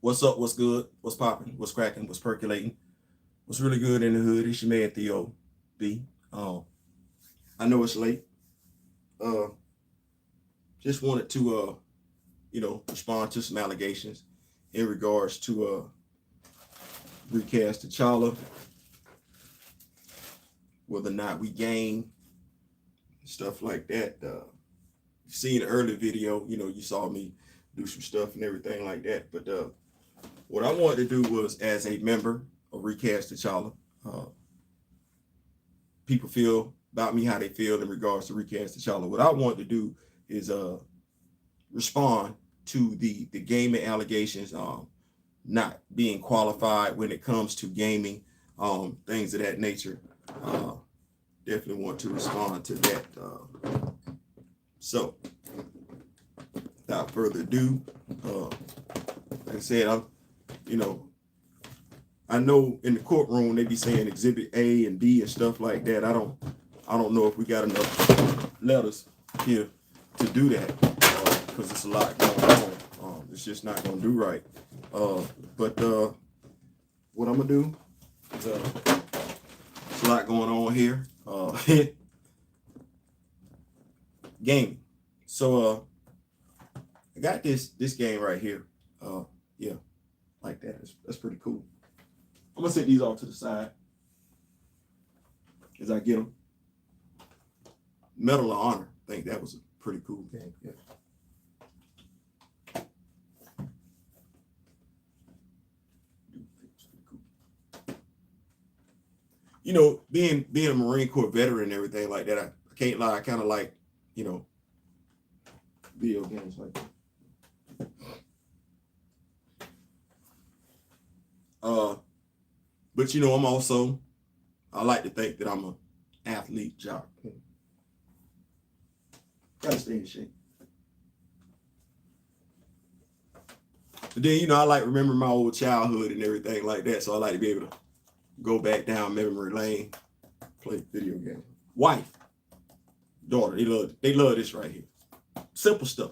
What's up? What's good? What's popping? What's cracking? What's percolating? What's really good in the hood? It's your man Theo B. I know it's late. Uh, just wanted to respond to some allegations in regards to recast Tchalla, whether or not we gain stuff like that. You seen the earlier video, you saw me do some stuff and everything like that. But what I wanted to do was, as a member of Recast Tchalla, people feel about me how they feel in regards to Recast Tchalla. What I want to do is respond to the gaming allegations, not being qualified when it comes to gaming, things of that nature. Definitely want to respond to that. So without further ado, like I said, I know in the courtroom they be saying Exhibit A and B and stuff like that. I don't know if we got enough letters here to do that, because it's a lot going on. It's just not gonna do right. But what I'm gonna do is it's a lot going on here. Gaming. So I got this game right here. Yeah, like that. That's pretty cool. I'm gonna set these off to the side as I get them. Medal of Honor. I think that was a pretty cool game. Yeah. Being a Marine Corps veteran and everything like that, I can't lie, I kind of like, video games like that. But I like to think that I'm an athlete jock. Gotta stay in shape. But then, I like remember my old childhood and everything like that. So I like to be able to go back down memory lane, play video games. Wife, daughter, they love this right here. Simple stuff.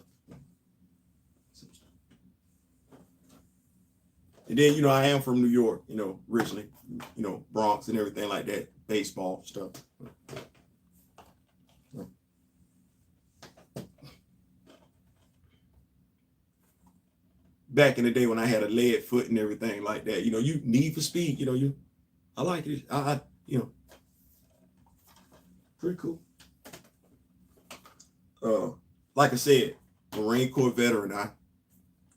And then, I am from New York, originally, Bronx and everything like that, baseball stuff. Back in the day when I had a lead foot and everything like that, you Need for Speed, I like it. I pretty cool. Like I said, Marine Corps veteran, I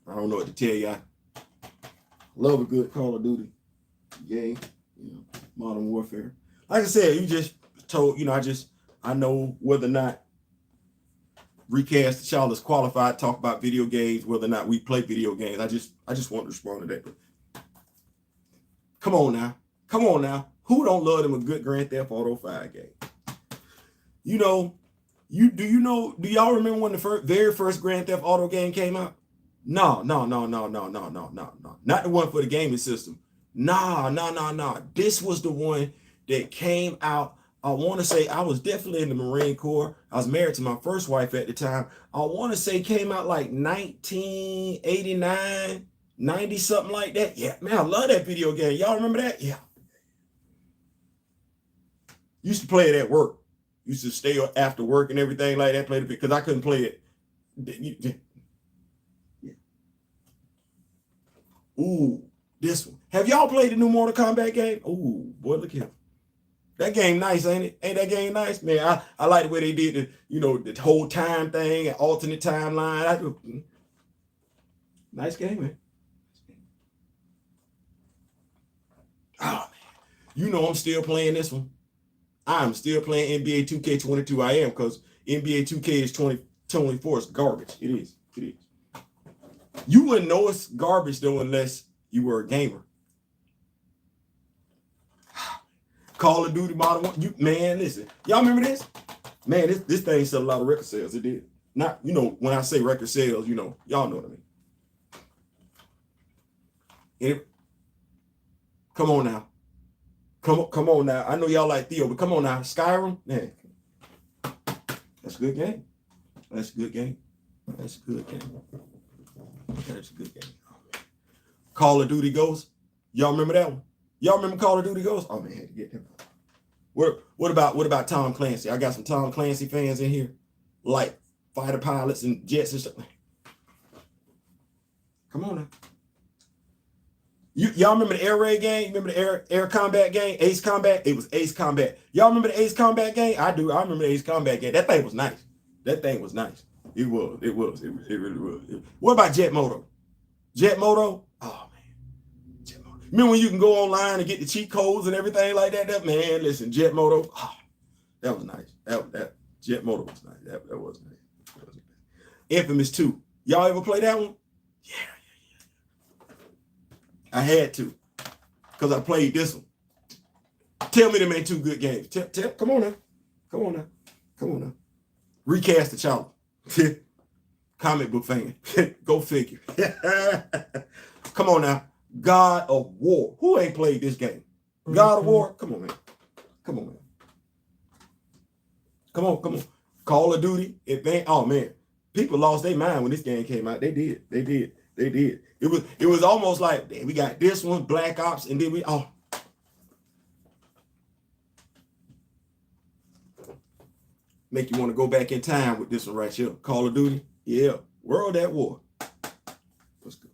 don't know what to tell you. I love a good Call of Duty game, Modern Warfare. Like I said, you just told, I know whether or not Recast Tchalla is qualified to talk about video games, whether or not we play video games. I just want to respond to that. But come on now. Who don't love them a good Grand Theft Auto 5 game? Do y'all remember when the very first Grand Theft Auto game came out? No. Not the one for the gaming system. No. This was the one that came out. I want to say I was definitely in the Marine Corps. I was married to my first wife at the time. I want to say came out like 1989, 90, something like that. Yeah, man, I love that video game. Y'all remember that? Yeah. Used to play it at work. Used to stay after work and everything like that, play it because I couldn't play it. Yeah. Ooh, this one. Have y'all played the new Mortal Kombat game? Ooh, boy, look here. That game nice, ain't it? Ain't that game nice? Man, I like the way they did the whole time thing, and alternate timeline. Nice game, man. Oh, man. I'm still playing this one. I'm still playing NBA 2K22. I am, because NBA 2K is 2024. It's garbage. It is. You wouldn't know it's garbage, though, unless you were a gamer. Call of Duty Modern Warfare. Man, listen. Y'all remember this? Man, this thing sold a lot of record sales. It did. Not, when I say record sales, y'all know what I mean. Come on now. Come on now. I know y'all like Theo, but come on now. Skyrim, man. That's a good game. Call of Duty Ghosts. Y'all remember that one? Y'all remember Call of Duty Ghosts? Oh man, I had to get that. What about Tom Clancy? I got some Tom Clancy fans in here, like fighter pilots and jets and stuff. Come on now. Y'all remember the air raid game? Remember the air combat game? Ace Combat? It was Ace Combat. Y'all remember the Ace Combat game? I do. I remember the Ace Combat game. That thing was nice. That thing was nice. It was. It really was. What about Jet Moto? Jet Moto? Oh man. Jet Moto. Remember when you can go online and get the cheat codes and everything like that? That man, listen, Jet Moto. Oh, that was nice. That Jet Moto was nice. That was nice. That was nice. Infamous 2. Y'all ever play that one? Yeah. I had to, because I played this one. Tell me them ain't 2 good games. Come on now. Recast Tchalla. Comic book fan. Go figure. Come on now. God of War. Who ain't played this game? God of War? Come on, man. Come on. Call of Duty. Oh, man. People lost their mind when this game came out. They did. It was almost like, man, we got this one, Black Ops, and then make you want to go back in time with this one right here. Call of Duty. Yeah. World at War. Let's go.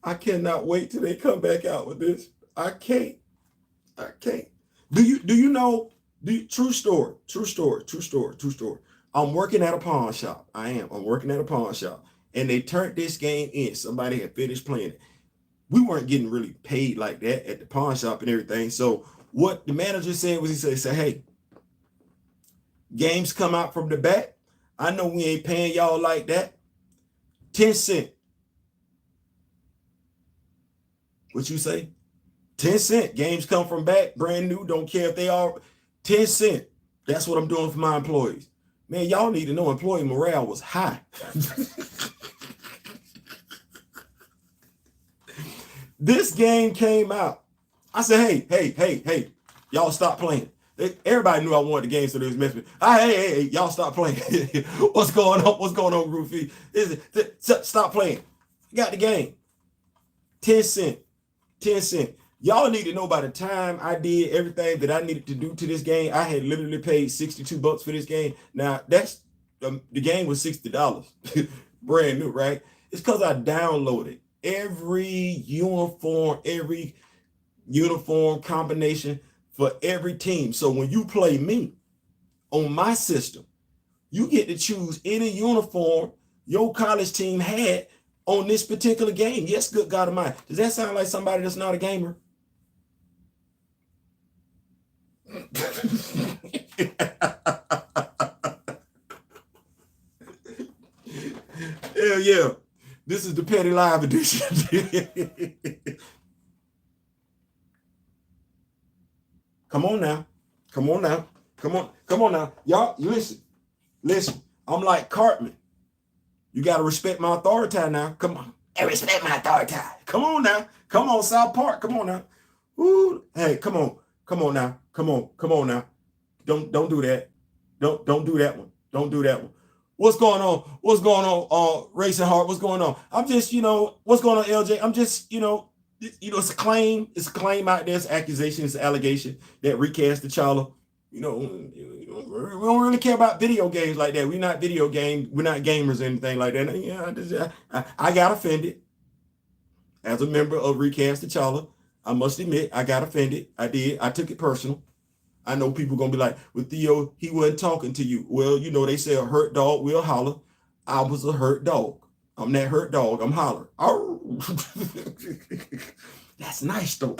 I cannot wait till they come back out with this. I can't. Do you know? True story. I'm working at a pawn shop. I'm working at a pawn shop. And they turned this game in. Somebody had finished playing it. We weren't getting really paid like that at the pawn shop and everything. So what the manager said was he said, hey, games come out from the back. I know we ain't paying y'all like that. 10 cents. What you say? 10 cents. Games come from back, brand new. Don't care if they are 10 cents. That's what I'm doing for my employees. Man, y'all need to know employee morale was high. This game came out. I said, hey, y'all stop playing. Everybody knew I wanted the game, so they was messing with me. Hey, y'all stop playing. What's going on, Groovy? Stop playing. You got the game. 10 cents. Y'all need to know by the time I did everything that I needed to do to this game, I had literally paid $62 for this game. Now, that's the game was $60. Brand new, right? It's because I downloaded every uniform combination for every team. So when you play me on my system, you get to choose any uniform your college team had on this particular game. Yes, good God of mine. Does that sound like somebody that's not a gamer? Hell yeah. This is the Petty Live edition. Come on now. Y'all, listen. I'm like Cartman. You got to respect my authority now. Come on. Hey, respect my authority. Come on now. Come on, South Park. Come on now. Ooh. Hey, come on now. Come on now. Don't do that. Don't do that one. Don't do that one. What's going on? Racing Heart, what's going on? I'm just, what's going on, LJ? I'm just, it's a claim. It's a claim out there. It's an accusation. It's an allegation that Recast Tchalla. We don't really care about video games like that. We're not video game. We're not gamers or anything like that. Yeah, I got offended as a member of Recast Tchalla. I must admit, I got offended. I did. I took it personal. I know people gonna be like, "Well, Theo, he wasn't talking to you." Well, they say a hurt dog will holler. I was a hurt dog. I'm that hurt dog. I'm holler. Oh, that's nice though.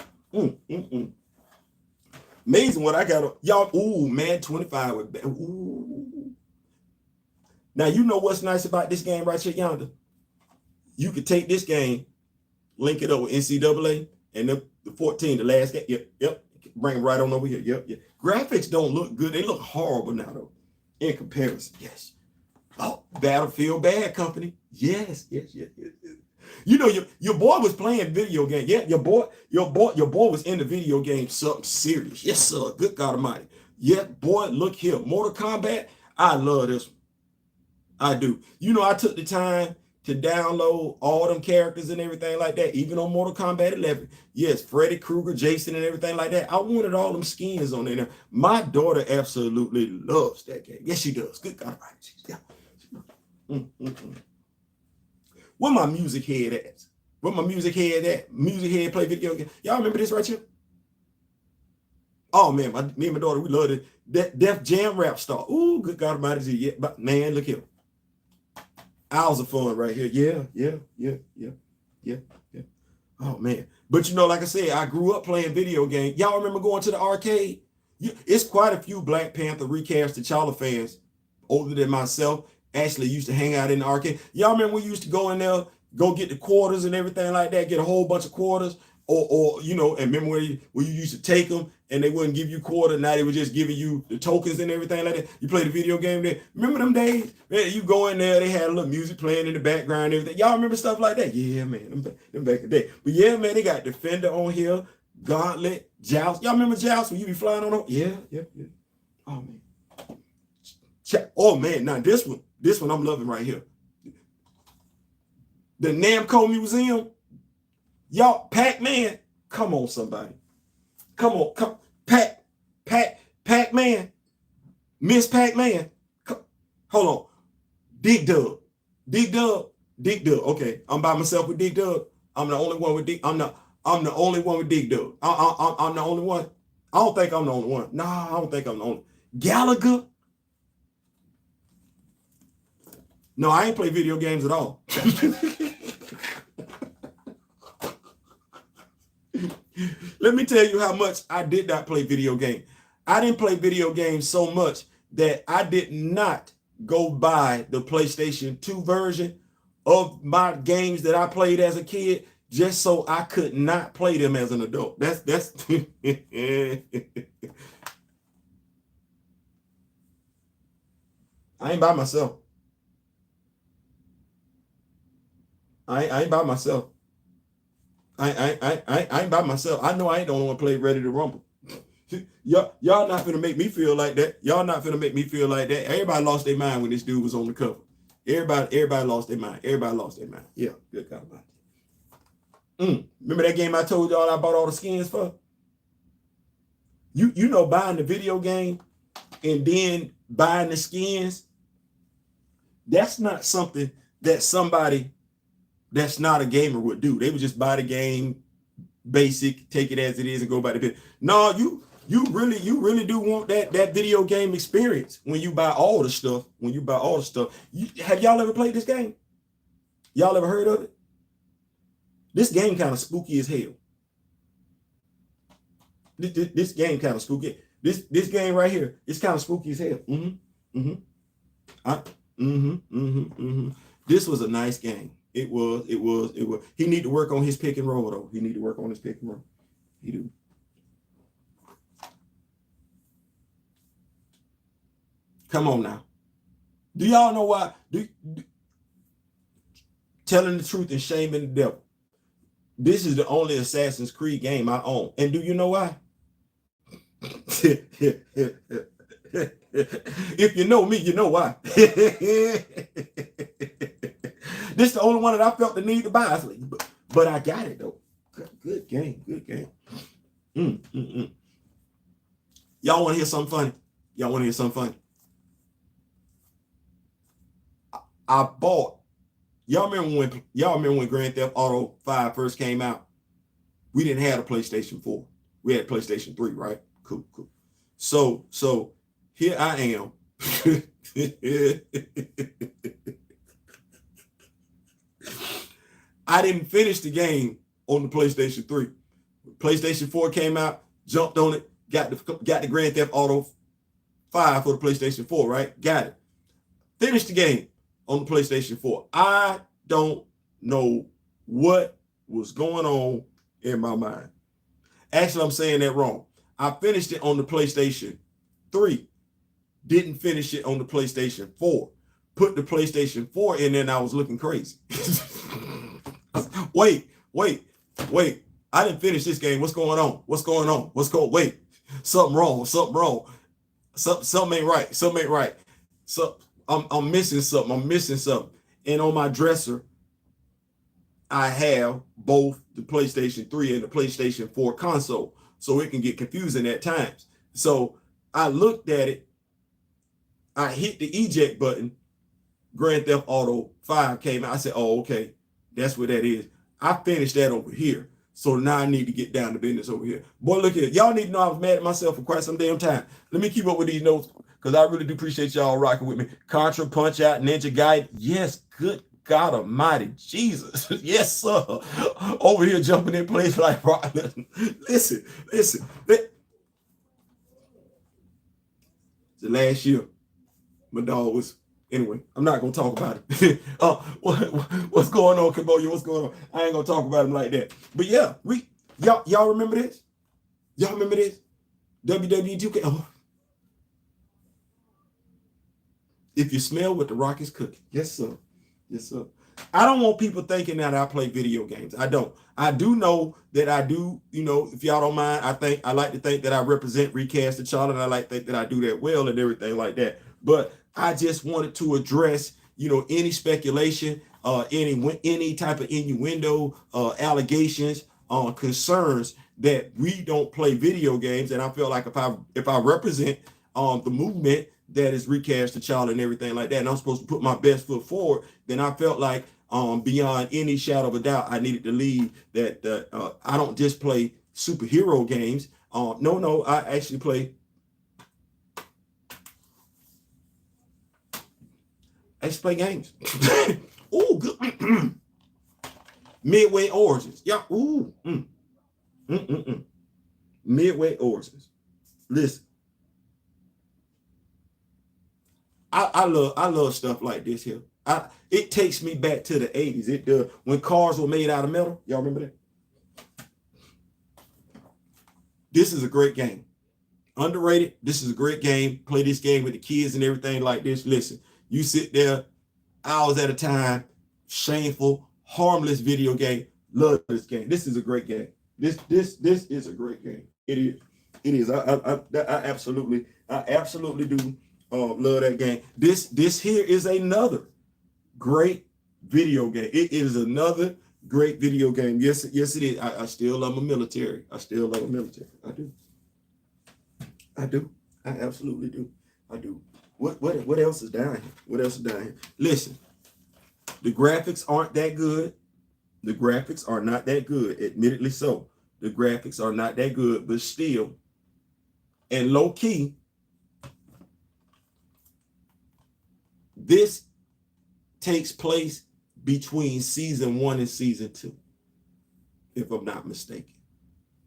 Amazing what I got. Y'all, ooh, man, 25 with ooh. Now, you know what's nice about this game right here yonder? You could take this game, link it up with NCAA, and the 14, the last game. Yep. Bring it right on over here. Yep. Graphics don't look good. They look horrible now, though, in comparison. Yes. Oh, Battlefield Bad Company. Yes. Your boy was playing video game. Yeah, your boy was in the video game. Something serious. Yes, sir. Good God Almighty. Yeah, boy, look here. Mortal Kombat, I love this one. I do. You know, I took the time to download all them characters and everything like that, even on Mortal Kombat 11. Yes, Freddy Krueger, Jason, and everything like that. I wanted all them skins on there. My daughter absolutely loves that game. Yes, she does. Good God. Yeah. Where my music head at? Where my music head at? Music head play video game. Y'all remember this right here? Oh man, me and my daughter, we loved it. That Def Jam Rap Star. Ooh, good God Almighty. Yeah, but man, look here. Hours of fun right here. Yeah. Oh man. But you know, like I said, I grew up playing video games. Y'all remember going to the arcade? It's quite a few Black Panther Recast Tchalla fans older than myself actually used to hang out in the arcade. Y'all remember we used to go in there, go get the quarters and everything like that, get a whole bunch of quarters, or you know, and remember where you used to take them and they wouldn't give you quarter. Now they were just giving you the tokens and everything like that. You played the video game there. Remember them days? Man, you go in there, they had a little music playing in the background and everything. Y'all remember stuff like that? Yeah, man, them back in the day. But yeah, man, they got Defender on here, Gauntlet, Joust. Y'all remember Joust when you be flying on them? Yeah. Oh man. Oh man, now this one I'm loving right here. The Namco Museum. Y'all, Pac-Man. Come on, somebody. Come. Pac-Man. Miss Pac-Man. Hold on. Dig Dug. Okay, I'm by myself with Dig Dug. I'm the only one with Dig. I'm the only one with Dig Dug. I'm the only one. I don't think I'm the only one. Nah, I don't think I'm the only. Gallagher. No, I ain't play video games at all. Let me tell you how much I did not play video games. I didn't play video games so much that I did not go buy the PlayStation 2 version of my games that I played as a kid just so I could not play them as an adult. That's I ain't by myself. I ain't by myself. I ain't by myself. I know I ain't the only one play Ready to Rumble. Y'all not finna make me feel like that. Y'all not finna make me feel like that. Everybody lost their mind when this dude was on the cover. Everybody lost their mind. Yeah, good God Almighty. Remember that game I told y'all I bought all the skins for? You know, buying the video game and then buying the skins, that's not something that somebody that's not a gamer would do. They would just buy the game basic, take it as it is, and go by the bit. No, you really do want that video game experience when you buy all the stuff. Have y'all ever played this game? Y'all ever heard of it? This game kind of spooky as hell. This game kind of spooky. This game right here, it's kind of spooky as hell. This was a nice game. It was. He need to work on his pick and roll, though. He do. Come on now. Do y'all know why? Telling the truth and shaming the devil. This is the only Assassin's Creed game I own. And do you know why? If you know me, you know why. This is the only one that I felt the need to buy. But I got it, though. Good game. Y'all want to hear something funny? I bought. Y'all remember when Grand Theft Auto 5 first came out? We didn't have a PlayStation 4. We had PlayStation 3, right? Cool. So here I am. I didn't finish the game on the PlayStation 3. PlayStation 4 came out, jumped on it, got the Grand Theft Auto 5 for the PlayStation 4, right? Got it. Finished the game on the PlayStation 4. I don't know what was going on in my mind. Actually, I'm saying that wrong. I finished it on the PlayStation 3. Didn't finish it on the PlayStation 4. Put the PlayStation 4 in there and I was looking crazy. Wait. I didn't finish this game. What's going on? Wait. Something wrong. Something ain't right. Something ain't right. So I'm missing something. I'm missing something. And on my dresser, I have both the PlayStation 3 and the PlayStation 4 console. So it can get confusing at times. So I looked at it, I hit the eject button, Grand Theft Auto 5 came out. I said, oh, okay, that's what that is. I finished that over here. So now I need to get down to business over here. Boy, look at it. Y'all need to know I was mad at myself for quite some damn time. Let me keep up with these notes because I really do appreciate y'all rocking with me. Contra, Punch Out, Ninja Gaiden. Yes, good God Almighty, Jesus. Yes, sir. Over here jumping in place like rock. Listen. The last year, my dog was. Anyway, I'm not gonna talk about it. What's going on, Cambodia? What's going on? I ain't gonna talk about him like that. But yeah, y'all remember this? Y'all remember this? WWE 2K. Oh. If you smell what the Rock is cooking, yes sir, yes sir. I don't want people thinking that I play video games. I don't. I do know that I do. You know, if y'all don't mind, I like to think that I represent Recast Tchalla, and I like to think that I do that well and everything like that. But I just wanted to address, you know, any speculation, any type of innuendo, allegations, concerns that we don't play video games. And I feel like if I represent the movement that is Recast Tchalla and everything like that, and I'm supposed to put my best foot forward, then I felt like beyond any shadow of a doubt, I needed to leave that I don't just play superhero games. No, I actually play. I just play games. Ooh, good. Midway Origins. Yeah. Ooh. Midway Origins. Listen. I love stuff like this here. It takes me back to the 80s. It does. When cars were made out of metal. Y'all remember that? This is a great game. Underrated. This is a great game. Play this game with the kids and everything like this. Listen. You sit there hours at a time, shameful, harmless video game. Love this game. This is a great game. This is a great game. It is. It is. I absolutely do love that game. This here is another great video game. It is another great video game. Yes, it is. I still love my military. I still love my military. I do. I absolutely do. I do. What else is down here? What else is down here? Listen, the graphics aren't that good. The graphics are not that good, admittedly so. The graphics are not that good, but still, and low key, this takes place between season 1 and season 2, if I'm not mistaken.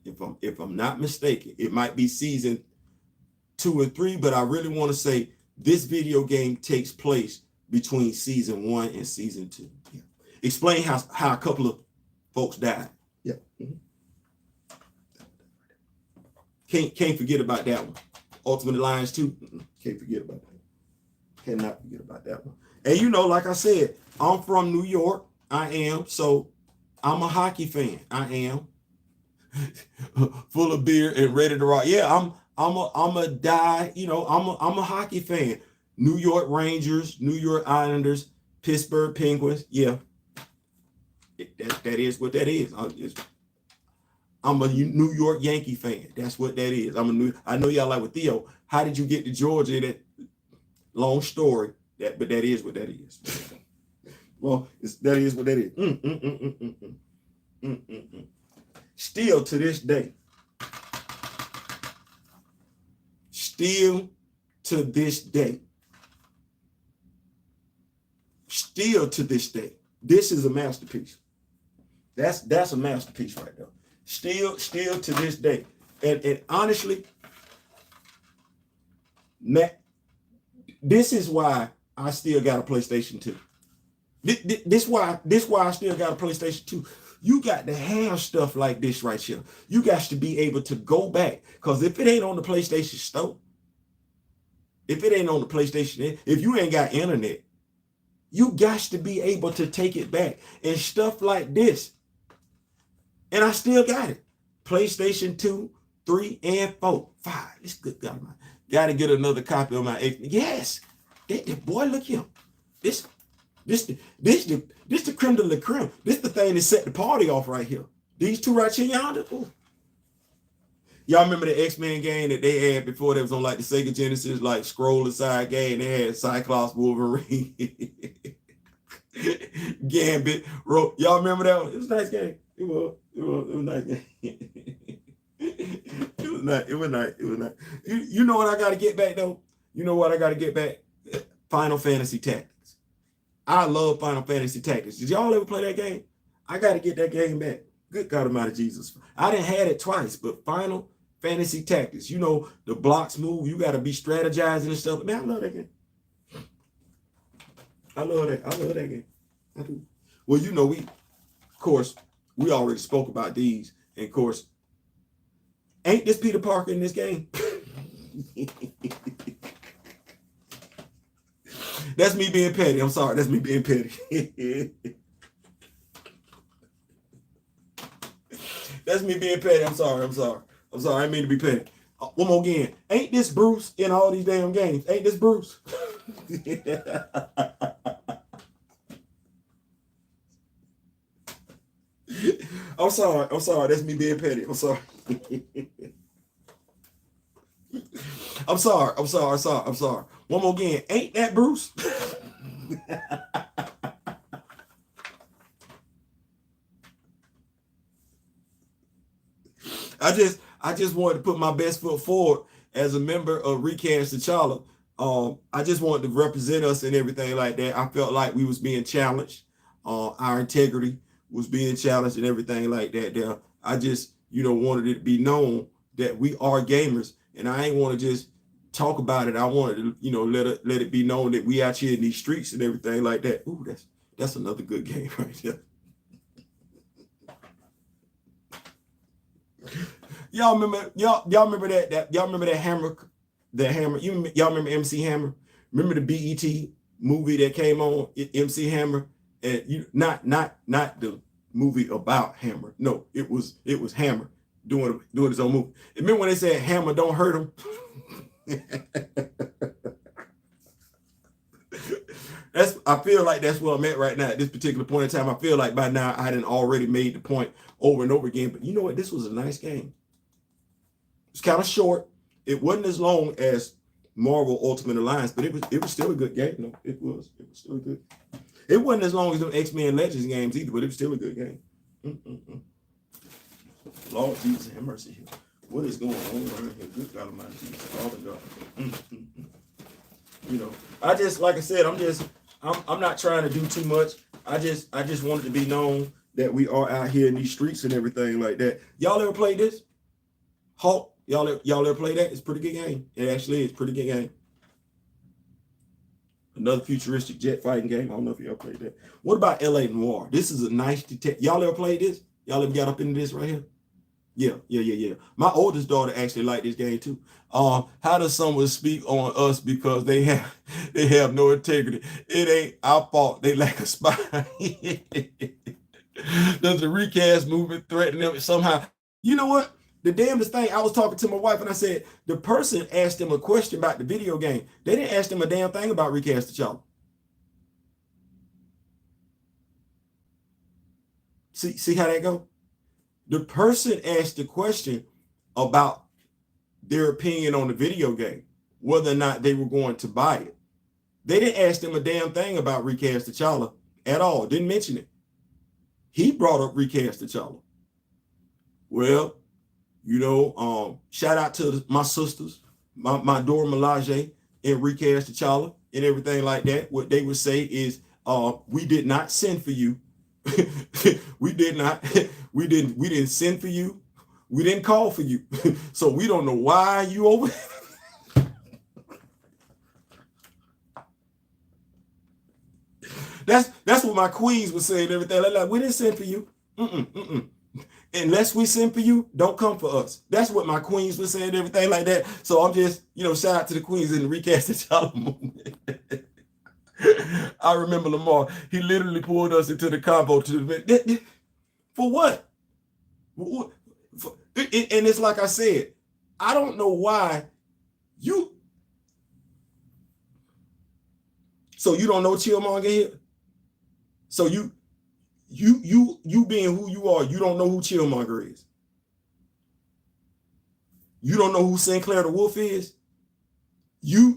If I'm not mistaken, it might be season 2 and 3, but I really want to say this video game takes place between season 1 and season 2. Yeah. Explain how a couple of folks died. Yeah. Can't forget about that one. Ultimate Alliance 2. Can't forget about that. Cannot forget about that one. And you know, like I said, I'm from New York. I am. So I'm a hockey fan. I am. Full of beer and ready to rock. Yeah, I'm a die, you know, I'm a hockey fan. New York Rangers, New York Islanders, Pittsburgh Penguins. Yeah. That is what that is. I'm a New York Yankee fan. That's what that is. I know y'all like with Theo. How did you get to Georgia? That long story. But that is what that is. Well, that is what that is. Still to this day. Still to this day. This is a masterpiece. That's a masterpiece right there. Still to this day. And honestly, this is why I still got a PlayStation 2. This why I still got a PlayStation 2. You got to have stuff like this right here. You got to be able to go back. Because if it ain't on the PlayStation store, if you ain't got internet, you got to be able to take it back. And stuff like this. And I still got it. PlayStation 2, 3, and 4, 5. It's good God, man. Got to get another copy of my X. Yes, boy, look here. This the creme de la creme. This the thing that set the party off right here. These two right here, y'all. Y'all remember the X-Men game that they had before that was on like the Sega Genesis, like scroll aside game? They had Cyclops, Wolverine, Gambit. Y'all remember that one? It was a nice game. It was a nice game. It was nice. You know what I got to get back though? You know what I got to get back? Final Fantasy Tactics. I love Final Fantasy Tactics. Did y'all ever play that game? I got to get that game back. Good God Almighty Jesus. I didn't had it twice, but Final Fantasy Tactics. You know, the blocks move. You got to be strategizing and stuff. Man, I love that game. I love that game. I do. Well, you know, of course, we already spoke about these. And of course, ain't this Peter Parker in this game? That's me being petty. I'm sorry. That's me being petty. That's me being petty. I'm sorry. I didn't mean to be petty. One more again. Ain't this Bruce in all these damn games? Ain't this Bruce? I'm sorry. That's me being petty. I'm sorry. I'm sorry. One more again. Ain't that Bruce? I just wanted to put my best foot forward as a member of Recast Tchalla. I just wanted to represent us and everything like that. I felt like we was being challenged. Our integrity was being challenged and everything like that there. I just, wanted it to be known that we are gamers, and I ain't want to just talk about it. I wanted to, let it be known that we out here in these streets and everything like that. Ooh, that's another good game right there. Y'all remember that Hammer, y'all remember MC Hammer? Remember the BET movie that came on, MC Hammer? And not the movie about Hammer. No, it was Hammer doing his own movie. Remember when they said Hammer don't hurt him? I feel like that's where I'm at right now at this particular point in time. I feel like by now I hadn't already made the point over and over again. But you know what? This was a nice game. It's kind of short. It wasn't as long as Marvel Ultimate Alliance, but it was still a good game. No, it was still good. It wasn't as long as the X-Men Legends games either, but it was still a good game. Lord Jesus, have mercy here. What is going on around here? Good God Almighty Jesus, Father God. I just, like I said, I'm not trying to do too much. I just wanted to be known that we are out here in these streets and everything like that. Y'all ever played this? Hulk? Y'all ever play that? It's a pretty good game. It actually is a pretty good game. Another futuristic jet fighting game. I don't know if y'all played that. What about LA Noire? This is a nice detective. Y'all ever played this? Y'all ever got up into this right here? Yeah. My oldest daughter actually liked this game too. How does someone speak on us because they have no integrity? It ain't our fault. They lack a spine. Does the recast movement threaten them somehow? You know what? The damnedest thing, I was talking to my wife and I said, the person asked them a question about the video game. They didn't ask them a damn thing about Recast Tchalla. See how that go? The person asked the question about their opinion on the video game, whether or not they were going to buy it. They didn't ask them a damn thing about Recast Tchalla at all. Didn't mention it. He brought up Recast Tchalla. Well, shout out to my sisters, my Dora Milaje and Recast Tchalla and everything like that. What they would say is, we did not send for you. we didn't send for you. We didn't call for you. So we don't know why you over. That's what my queens would say and everything. Like, we didn't send for you. Unless we send for you, don't come for us. That's what my queens would say and everything like that. So I'm just, shout out to the queens in the Recast Tchalla movement. I remember Lamar. He literally pulled us into the convo for what? And it's like I said, I don't know why So you don't know Chillmonger here? So you being who you are, you don't know who Chillmonger is. You don't know who Sinclair the Wolf is. You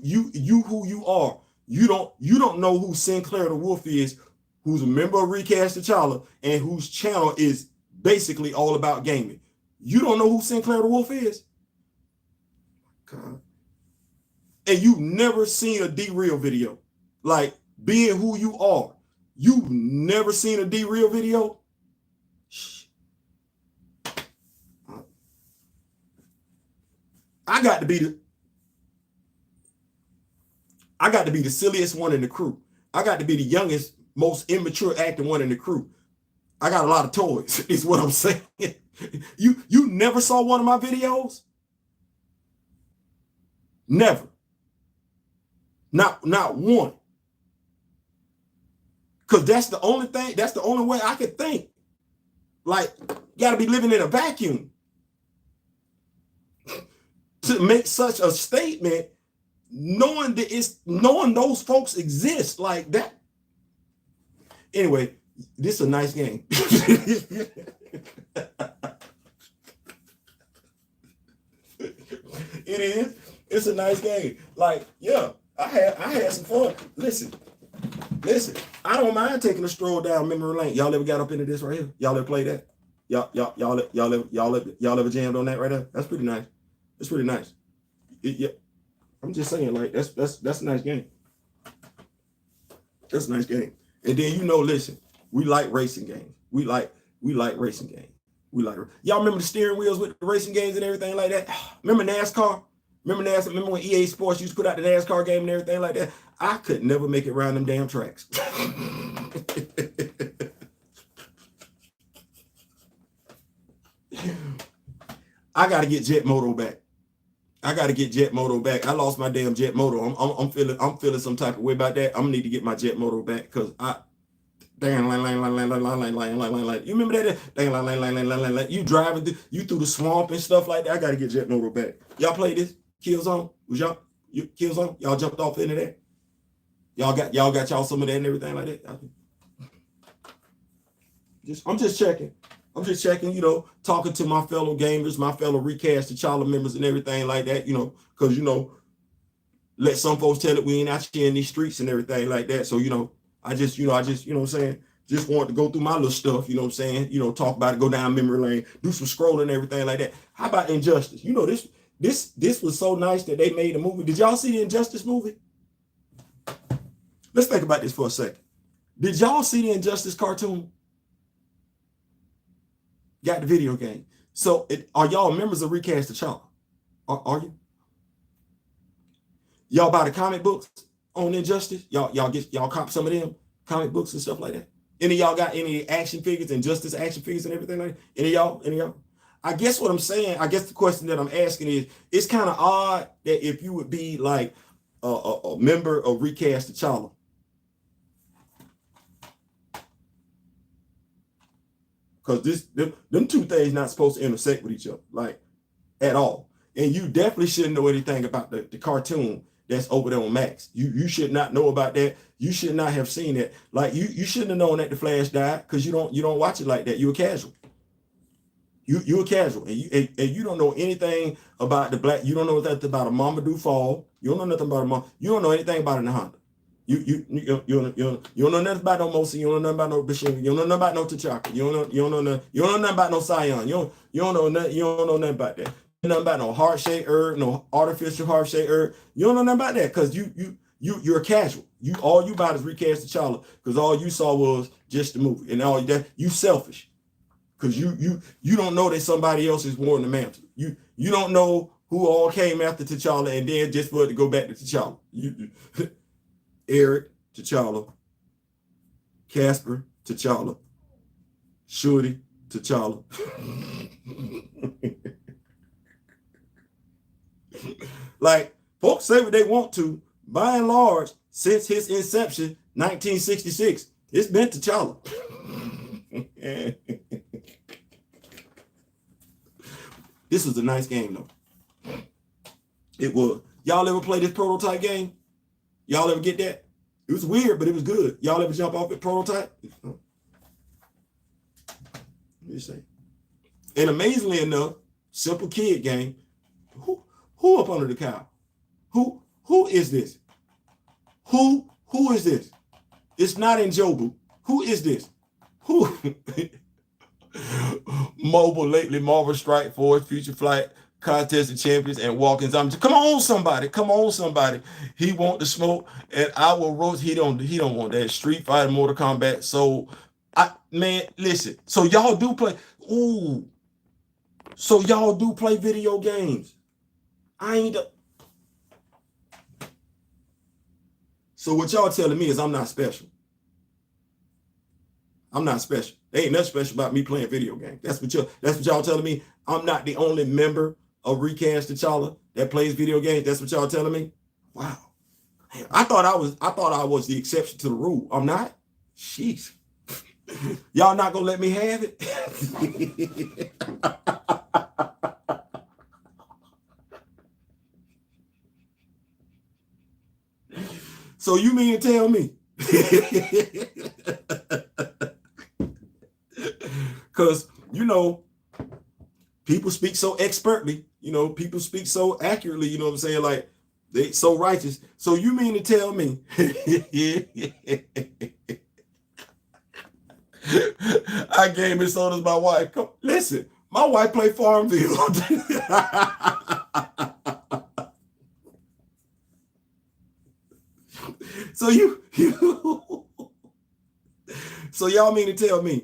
who you are. You don't know who Sinclair the Wolf is, who's a member of Recast Tchalla and whose channel is basically all about gaming. You don't know who Sinclair the Wolf is. God. And you've never seen a D-Real video. Like being who you are. You've never seen a D-Real video? I got to be the silliest one in the crew. I got to be the youngest, most immature acting one in the crew. I got a lot of toys, is what I'm saying. You never saw one of my videos? Never. Not one. Because that's the only way I could think. Like, you got to be living in a vacuum to make such a statement, knowing those folks exist like that. Anyway, this is a nice game. It is. It's a nice game. Like, yeah, I had some fun. Listen. I don't mind taking a stroll down memory lane. Y'all ever got up into this right here? Y'all ever played that? Y'all ever jammed on that right there? That's pretty nice. It's pretty nice. Yeah. I'm just saying, like, that's a nice game. That's a nice game. And then listen, we like racing games. We like racing games. Y'all remember the steering wheels with the racing games and everything like that? Remember NASCAR? Remember when EA Sports used to put out the NASCAR game and everything like that? I could never make it around them damn tracks. I got to get Jet Moto back. I lost my damn Jet Moto. I'm feeling some type of way about that. I'm gonna need to get my Jet Moto back because you remember that? You driving through the swamp and stuff like that. I gotta get Jet Moto back. Y'all play this? Killzone? Killzone? Y'all jumped off into that? Y'all got y'all some of that and everything like that? I'm just checking, talking to my fellow gamers, my fellow Recast Tchalla members and everything like that, because, let some folks tell it we ain't out here in these streets and everything like that. So, I just, you know what I'm saying? Just want to go through my little stuff, talk about it, go down memory lane, do some scrolling and everything like that. How about Injustice? This was so nice that they made a movie. Did y'all see the Injustice movie? Let's think about this for a second. Did y'all see the Injustice cartoon? Got the video game. So are y'all members of Recast Tchalla? Are you? Y'all buy the comic books on Injustice? Y'all cop some of them comic books and stuff like that? Any of y'all got any action figures, Injustice action figures and everything like that? Any of y'all? I guess what I'm saying, the question that I'm asking is, it's kind of odd that if you would be like a member of Recast Tchalla, because them two things not supposed to intersect with each other, like, at all. And you definitely shouldn't know anything about the cartoon that's over there on Max. You should not know about that. You should not have seen it. Like, you shouldn't have known that the Flash died, because you don't watch it like that. You're a casual. You're a casual, and you don't know anything about the Black. You don't know nothing about a Mamadou Fall. You don't know nothing about you don't know anything about a Honda. You don't know nothing about no Mosi. You don't know nothing about no Bashir. You don't know nothing about no T'Chaka. You don't know nothing about no Sion. You don't know nothing about that. You don't know nothing about no heart-shaped herb, no artificial heart-shaped herb. You don't know nothing about that, because you're a casual. All you about is Recast Tchalla, because all you saw was just the movie, and all that. You selfish, because you don't know that somebody else is wearing the mantle. You don't know who all came after T'Challa, and then just for it to go back to T'Challa. Eric T'Challa, Casper T'Challa, Shorty T'Challa. Like, folks say what they want to. By and large, since his inception, 1966, it's been T'Challa. This was a nice game, though. It was. Y'all ever play this prototype game? Y'all ever get that? It was weird, but it was good. Y'all ever jump off at Prototype? Let me see. And amazingly enough, simple kid game. Who up under the cow? Who is this? Who is this? It's not in Jobu. Who is this? Who? Mobile lately, Marvel Strike Force, Future Flight, Contest of Champions, and Walking Zombies. Come on, somebody. Come on, somebody. He want the smoke, and I will roast. He don't want that. Street Fighter, Mortal Kombat. So, man, listen. So y'all do play. Ooh. So y'all do play video games. I ain't. So what y'all telling me is I'm not special. I'm not special. There ain't nothing special about me playing video games. That's what y'all telling me. I'm not the only member of Recast Tchalla that plays video games. That's what y'all telling me. Wow. I thought I was the exception to the rule. I'm not. Jeez. Y'all not gonna let me have it. So you mean to tell me? Because, people speak so expertly, people speak so accurately, you know what I'm saying? Like, they so righteous. So you mean to tell me? I game as soon as my wife. Listen, my wife play Farmville. So so y'all mean to tell me?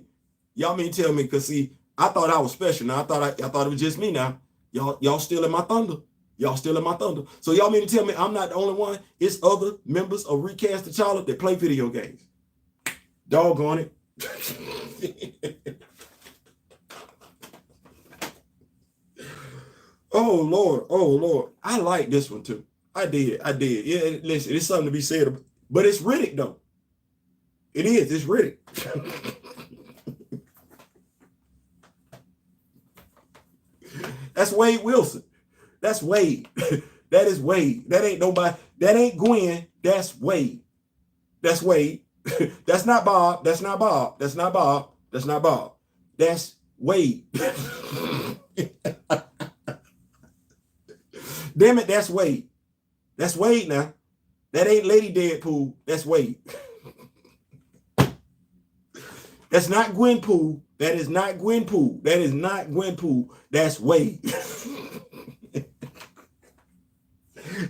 Y'all mean to tell me? Because see, I thought I was special. Now I thought it was just me. Now y'all stealing my thunder. Y'all stealing my thunder. So y'all mean to tell me I'm not the only one? It's other members of Recast Tchalla that play video games. Doggone it. Oh Lord. I like this one too. I did. Yeah, listen, it's something to be said, but it's Riddick though. It is. It's Riddick. That's Wade Wilson. That's Wade. That is Wade. That ain't nobody. That ain't Gwen. That's Wade. That's Wade. That's not Bob. That's not Bob. That's not Bob. That's not Bob. That's Wade. Damn it, that's Wade. That's Wade now. That ain't Lady Deadpool. That's Wade. That's not Gwenpool. That is not Gwenpool. That is not Gwenpool. That's Wade.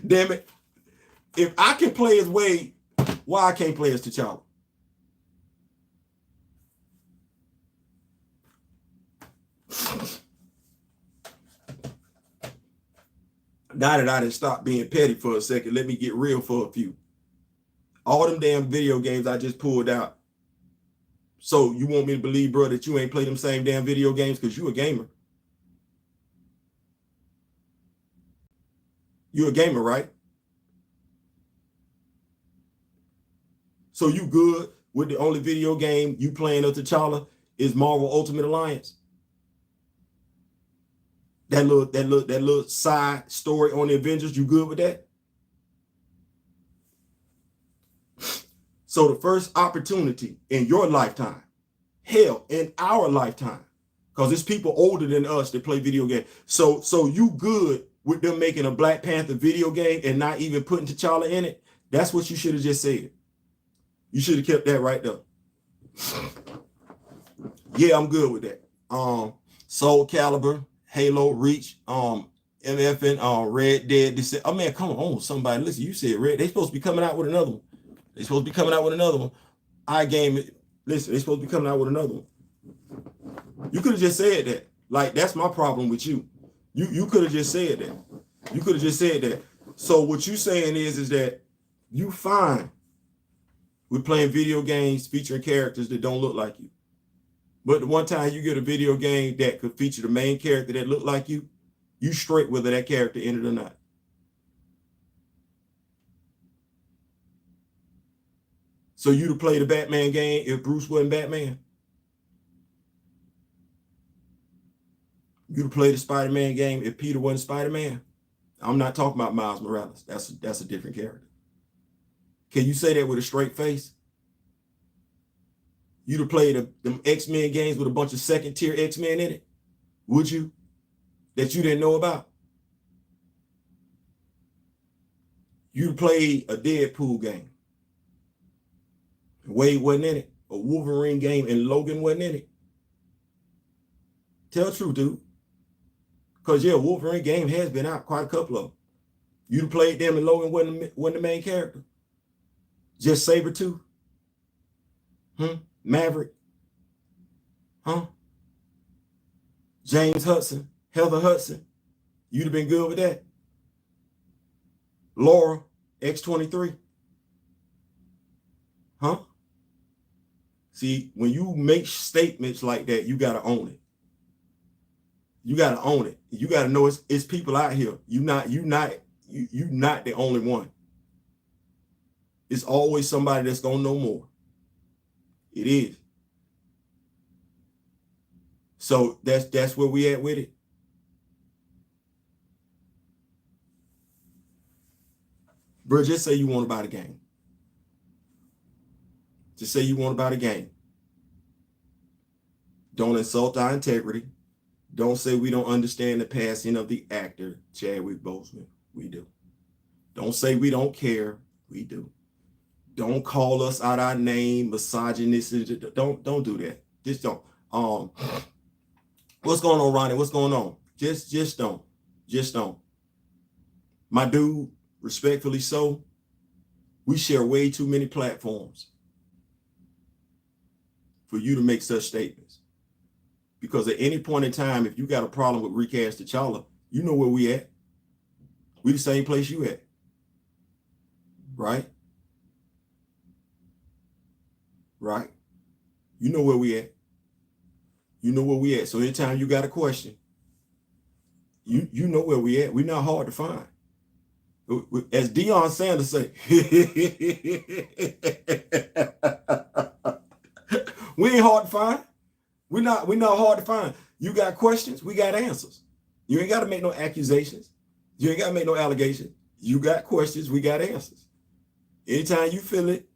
Damn it. If I can play as Wade, why I can't play as Tchalla? Now that I done stopped being petty for a second, let me get real for a few. All them damn video games I just pulled out. So you want me to believe, bro, that you ain't played them same damn video games because you a gamer? You're a gamer, right? So you good with the only video game you playing of Tchalla is Marvel Ultimate Alliance? That little side story on the Avengers, you good with that? So the first opportunity in your lifetime, hell, in our lifetime, because it's people older than us that play video games. So you good with them making a Black Panther video game and not even putting Tchalla in it? That's what you should have just said. You should have kept that right there. Yeah, I'm good with that. Soul Calibur, Halo Reach, MF, Red Dead. Oh man, come on, somebody. Listen, you said Red. They supposed to be coming out with another one. They supposed to be coming out with another one. Listen, they supposed to be coming out with another one. You could have just said that. Like, that's my problem with you. You could have just said that. You could have just said that. So what you saying is that you fine with playing video games featuring characters that don't look like you. But the one time you get a video game that could feature the main character that look like you straight whether that character in it or not. So you'd have played a Batman game if Bruce wasn't Batman? You'd have played a Spider-Man game if Peter wasn't Spider-Man? I'm not talking about Miles Morales. That's a different character. Can you say that with a straight face? You'd have played them X-Men games with a bunch of second-tier X-Men in it? Would you? That you didn't know about? You'd play a Deadpool game. Wade wasn't in it. A Wolverine game and Logan wasn't in it. Tell the truth, dude. Because, yeah, Wolverine game has been out, quite a couple of them. You'd played them and Logan wasn't the main character. Just Sabretooth? Maverick? James Hudson? Heather Hudson? You'd have been good with that. Laura, X-23? See, when you make statements like that, you got to own it. You got to own it. You got to know it's people out here. You're not the only one. It's always somebody that's going to know more. It is. So that's where we at with it. Bro, just say you want to buy the game. Just say you want to buy the game. Don't insult our integrity. Don't say we don't understand the passing of the actor, Chadwick Boseman. We do. Don't say we don't care. We do. Don't call us out our name, misogynistic. Don't do that. Just don't. What's going on, Ronnie? What's going on? Just don't. Just don't. My dude, respectfully so, we share way too many platforms for you to make such statements. Because at any point in time, if you got a problem with Recast Tchalla, you know where we at. We the same place you at. Right? Right? You know where we at. You know where we at. So anytime you got a question, you know where we at. We're not hard to find. As Deion Sanders say, we ain't hard to find. We're not hard to find. You got questions, we got answers. You ain't got to make no accusations. You ain't got to make no allegations. You got questions, we got answers. Anytime you feel it,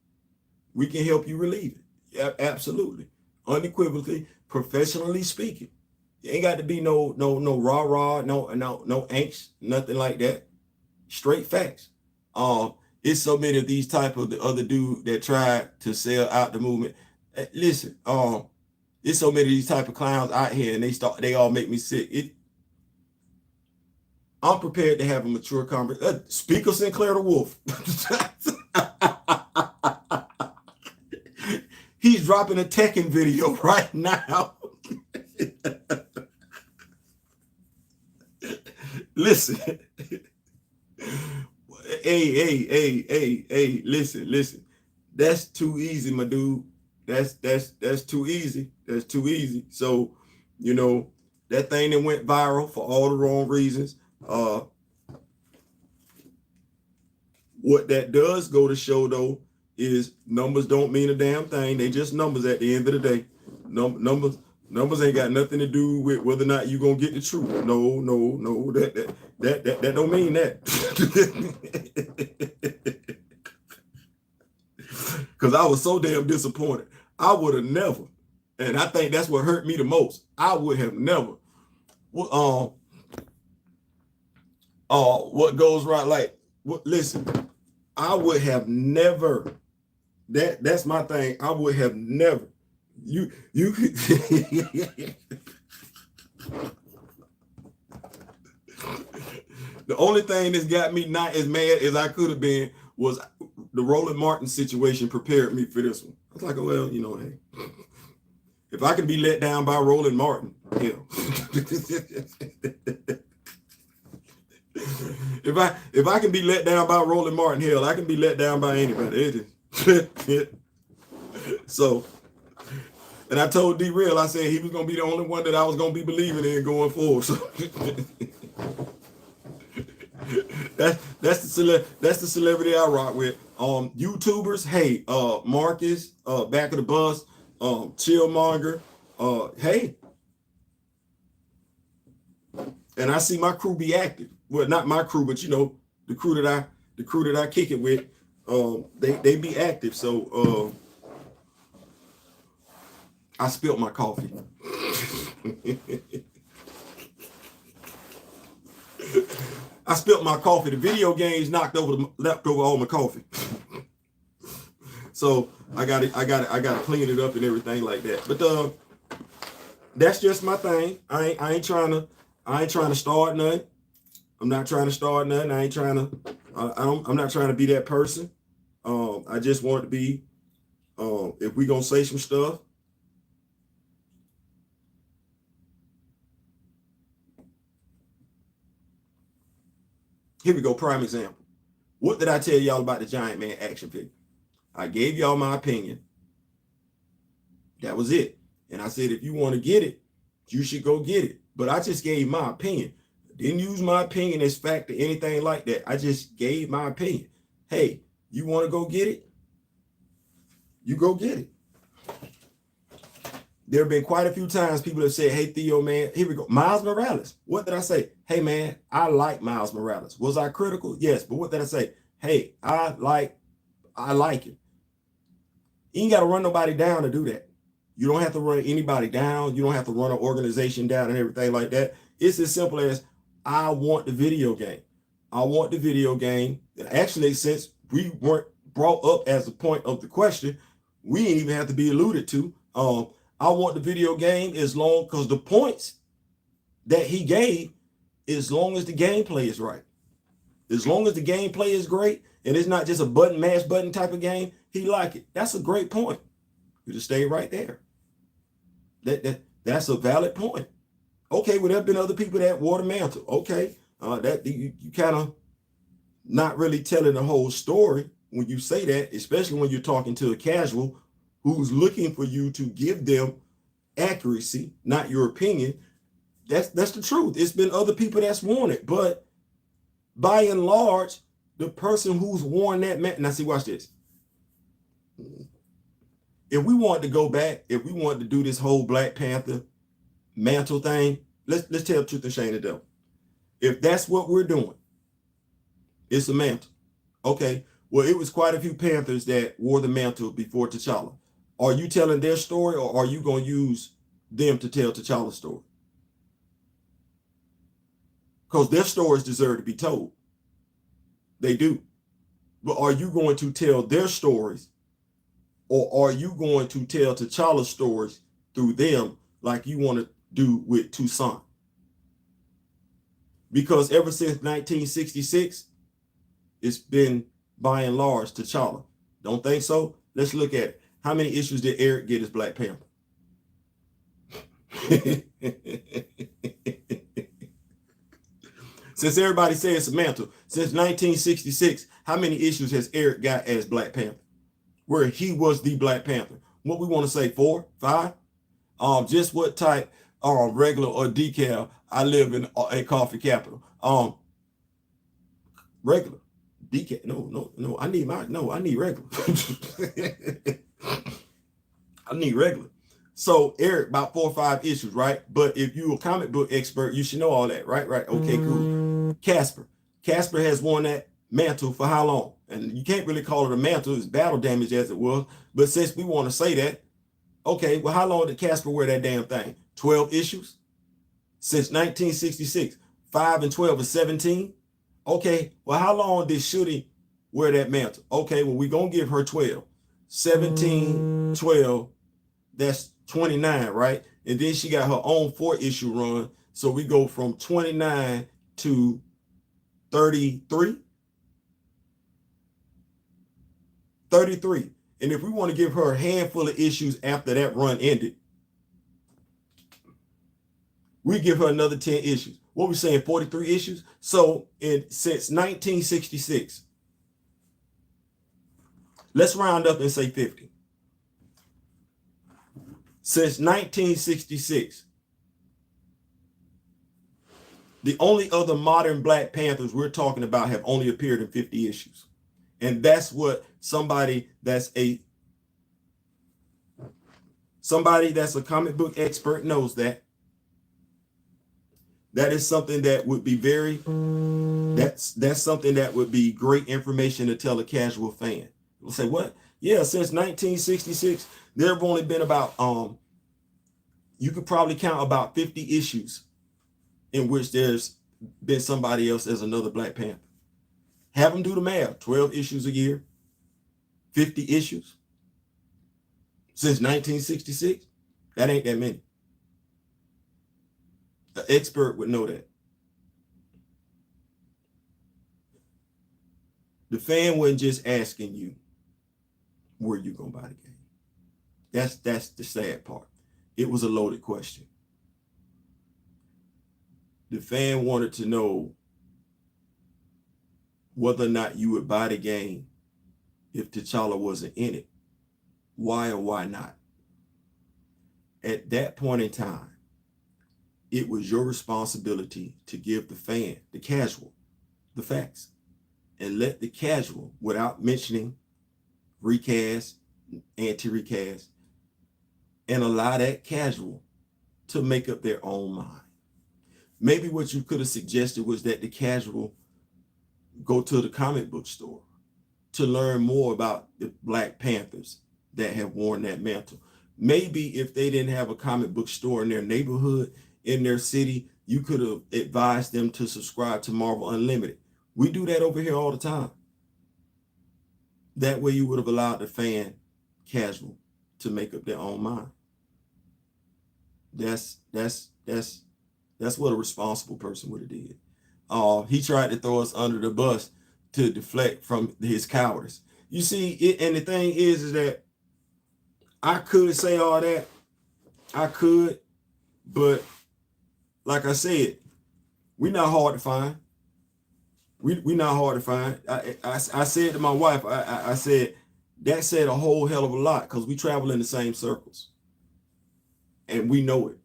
we can help you relieve it. Yeah, absolutely. Unequivocally, professionally speaking. You ain't got to be no rah-rah, no angst, nothing like that. Straight facts. It's so many of these type of the other dude that tried to sell out the movement. Listen, it's so many of these type of clowns out here, and they all make me sick. I'm prepared to have a mature conversation. Speaker Sinclair the Wolf. He's dropping a Tekken video right now. Listen. Hey, listen. That's too easy, my dude. That's too easy. That's too easy. So, you know, that thing that went viral for all the wrong reasons. What that does go to show, though, is numbers don't mean a damn thing. They just numbers at the end of the day. Numbers ain't got nothing to do with whether or not you're gonna get the truth. No. That don't mean that. Because I was so damn disappointed. I would have never, and I think that's what hurt me the most. I would have never. What goes right? Listen, I would have never. That's my thing. I would have never. You could. The only thing that's got me not as mad as I could have been was the Roland Martin situation prepared me for this one. I was like, well, you know, hey, if I can be let down by Roland Martin, hell. If I can be let down by Roland Martin, hell, I can be let down by anybody. So, and I told D-Real, I said he was gonna be the only one that I was gonna be believing in going forward. So that's the celebrity I rock with. YouTubers, hey, Marcus, Back of the Bus, Chillmonger, hey. And I see my crew be active. Well, not my crew, but you know, the crew that I kick it with. they be active. So I spilled my coffee. I spilled my coffee. The video games left over all my coffee. So I gotta clean it up and everything like that. But that's just my thing. I ain't trying to start nothing. I'm not trying to start nothing. I ain't trying to. I'm not trying to be that person. I just want to be. If we gonna say some stuff, here we go. Prime example. What did I tell y'all about the Giant Man action figure? I gave y'all my opinion. That was it. And I said, if you want to get it, you should go get it. But I just gave my opinion. Didn't use my opinion as fact or anything like that. I just gave my opinion. Hey, you want to go get it? You go get it. There have been quite a few times people have said, hey, Theo, man, here we go. Miles Morales. What did I say? Hey, man, I like Miles Morales. Was I critical? Yes. But what did I say? Hey, I like it. You ain't got to run nobody down to do that. You don't have to run anybody down. You don't have to run an organization down and everything like that. It's as simple as I want the video game. I want the video game. Actually, since we weren't brought up as a point of the question, we didn't even have to be alluded to. I want the video game as long, because the points that he gave, as long as the gameplay is right. As long as the gameplay is great, and it's not just a button, mash button type of game, he like it. That's a great point. You just stay right there. That's a valid point. Okay, well, there have been other people that wore the mantle. Okay, that you kind of not really telling the whole story when you say that, especially when you're talking to a casual who's looking for you to give them accuracy, not your opinion. That's the truth. It's been other people that's worn it, but by and large, the person who's worn that mantle. Now, see, watch this. If we want to go back, if we want to do this whole Black Panther mantle thing, let's tell the truth and shame the devil. If that's what we're doing, it's a mantle. Okay, well, it was quite a few Panthers that wore the mantle before T'Challa. Are you telling their story, or are you going to use them to tell T'Challa's story? Because their stories deserve to be told. They do. But are you going to tell their stories, or are you going to tell T'Challa's stories through them like you want to do with Toussaint? Because ever since 1966, it's been, by and large, T'Challa. Don't think so? Let's look at it. How many issues did Eric get as Black Panther? Since everybody says it's a mantle, since 1966, how many issues has Eric got as Black Panther? Where he was the Black Panther. What we want to say, 4, 5? Just what type, regular or decal? I live in a coffee capital. Regular. Decal. No. I need regular. I need regular. So Eric, about 4 or 5 issues, right? But if you're a comic book expert, you should know all that, right? Right. Okay, cool. Casper has worn that mantle for how long? And you can't really call it a mantle. It's battle damage as it was. But since we want to say that, okay, well, how long did Casper wear that damn thing? 12 issues? Since 1966. 5 and 12 is 17. Okay, well, how long did Shooty wear that mantle? Okay, well, we're going to give her 12. 17, 12, that's 29, right? And then she got her own 4-issue run. So we go from 29 to 33. 33. And if we want to give her a handful of issues after that run ended, we give her another 10 issues. What we're saying, 43 issues? So since 1966, let's round up and say 50. Since 1966, the only other modern Black Panthers we're talking about have only appeared in 50 issues. And that's what somebody that's a comic book expert knows that. That is something that would be very That's something that would be great information to tell a casual fan. They'll say, what? Yeah, since 1966, there have only been about you could probably count about 50 issues in which there's been somebody else as another Black Panther. Have them do the math. 12 issues a year, 50 issues since 1966. That ain't that many. An expert would know that. The fan wasn't just asking you, were you gonna buy the game? That's the sad part. It was a loaded question. The fan wanted to know whether or not you would buy the game if T'Challa wasn't in it. Why or why not? At that point in time, it was your responsibility to give the fan, the casual, the facts, and let the casual, without mentioning recast, anti-recast, and allow that casual to make up their own mind. Maybe what you could have suggested was that the casual go to the comic book store to learn more about the Black Panthers that have worn that mantle. Maybe if they didn't have a comic book store in their neighborhood, in their city, you could have advised them to subscribe to Marvel Unlimited. We do that over here all the time. That way you would have allowed the fan casual to make up their own mind. That's what a responsible person would have did. He tried to throw us under the bus to deflect from his cowardice. You see, and the thing is that I could say all that. I could, but like I said, we're not hard to find. We're not hard to find. I said to my wife, I said, that said a whole hell of a lot because we travel in the same circles. And we know it.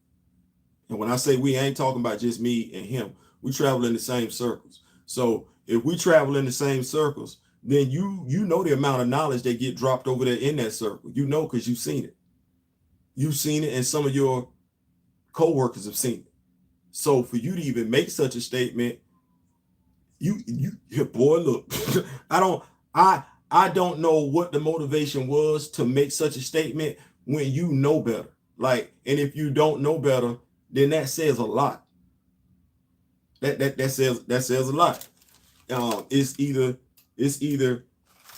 And when I say we, I ain't talking about just me and him. We travel in the same circles. So if we travel in the same circles, then you know the amount of knowledge that get dropped over there in that circle. You know, because you've seen it. You've seen it, and some of your co-workers have seen it. So for you to even make such a statement, you boy, look, I don't know what the motivation was to make such a statement when you know better. Like, and if you don't know better, then that says a lot. That says a lot. It's either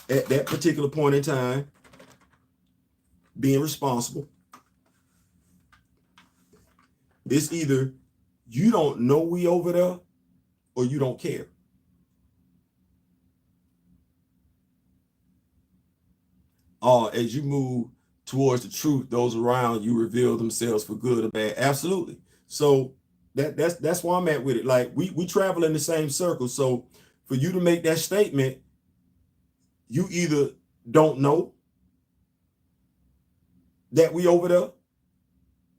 at that particular point in time being responsible. It's either you don't know we over there or you don't care. As you move towards the truth, those around you reveal themselves for good or bad. Absolutely. So that's why I'm at with it. Like we travel in the same circle. So for you to make that statement, you either don't know that we over there,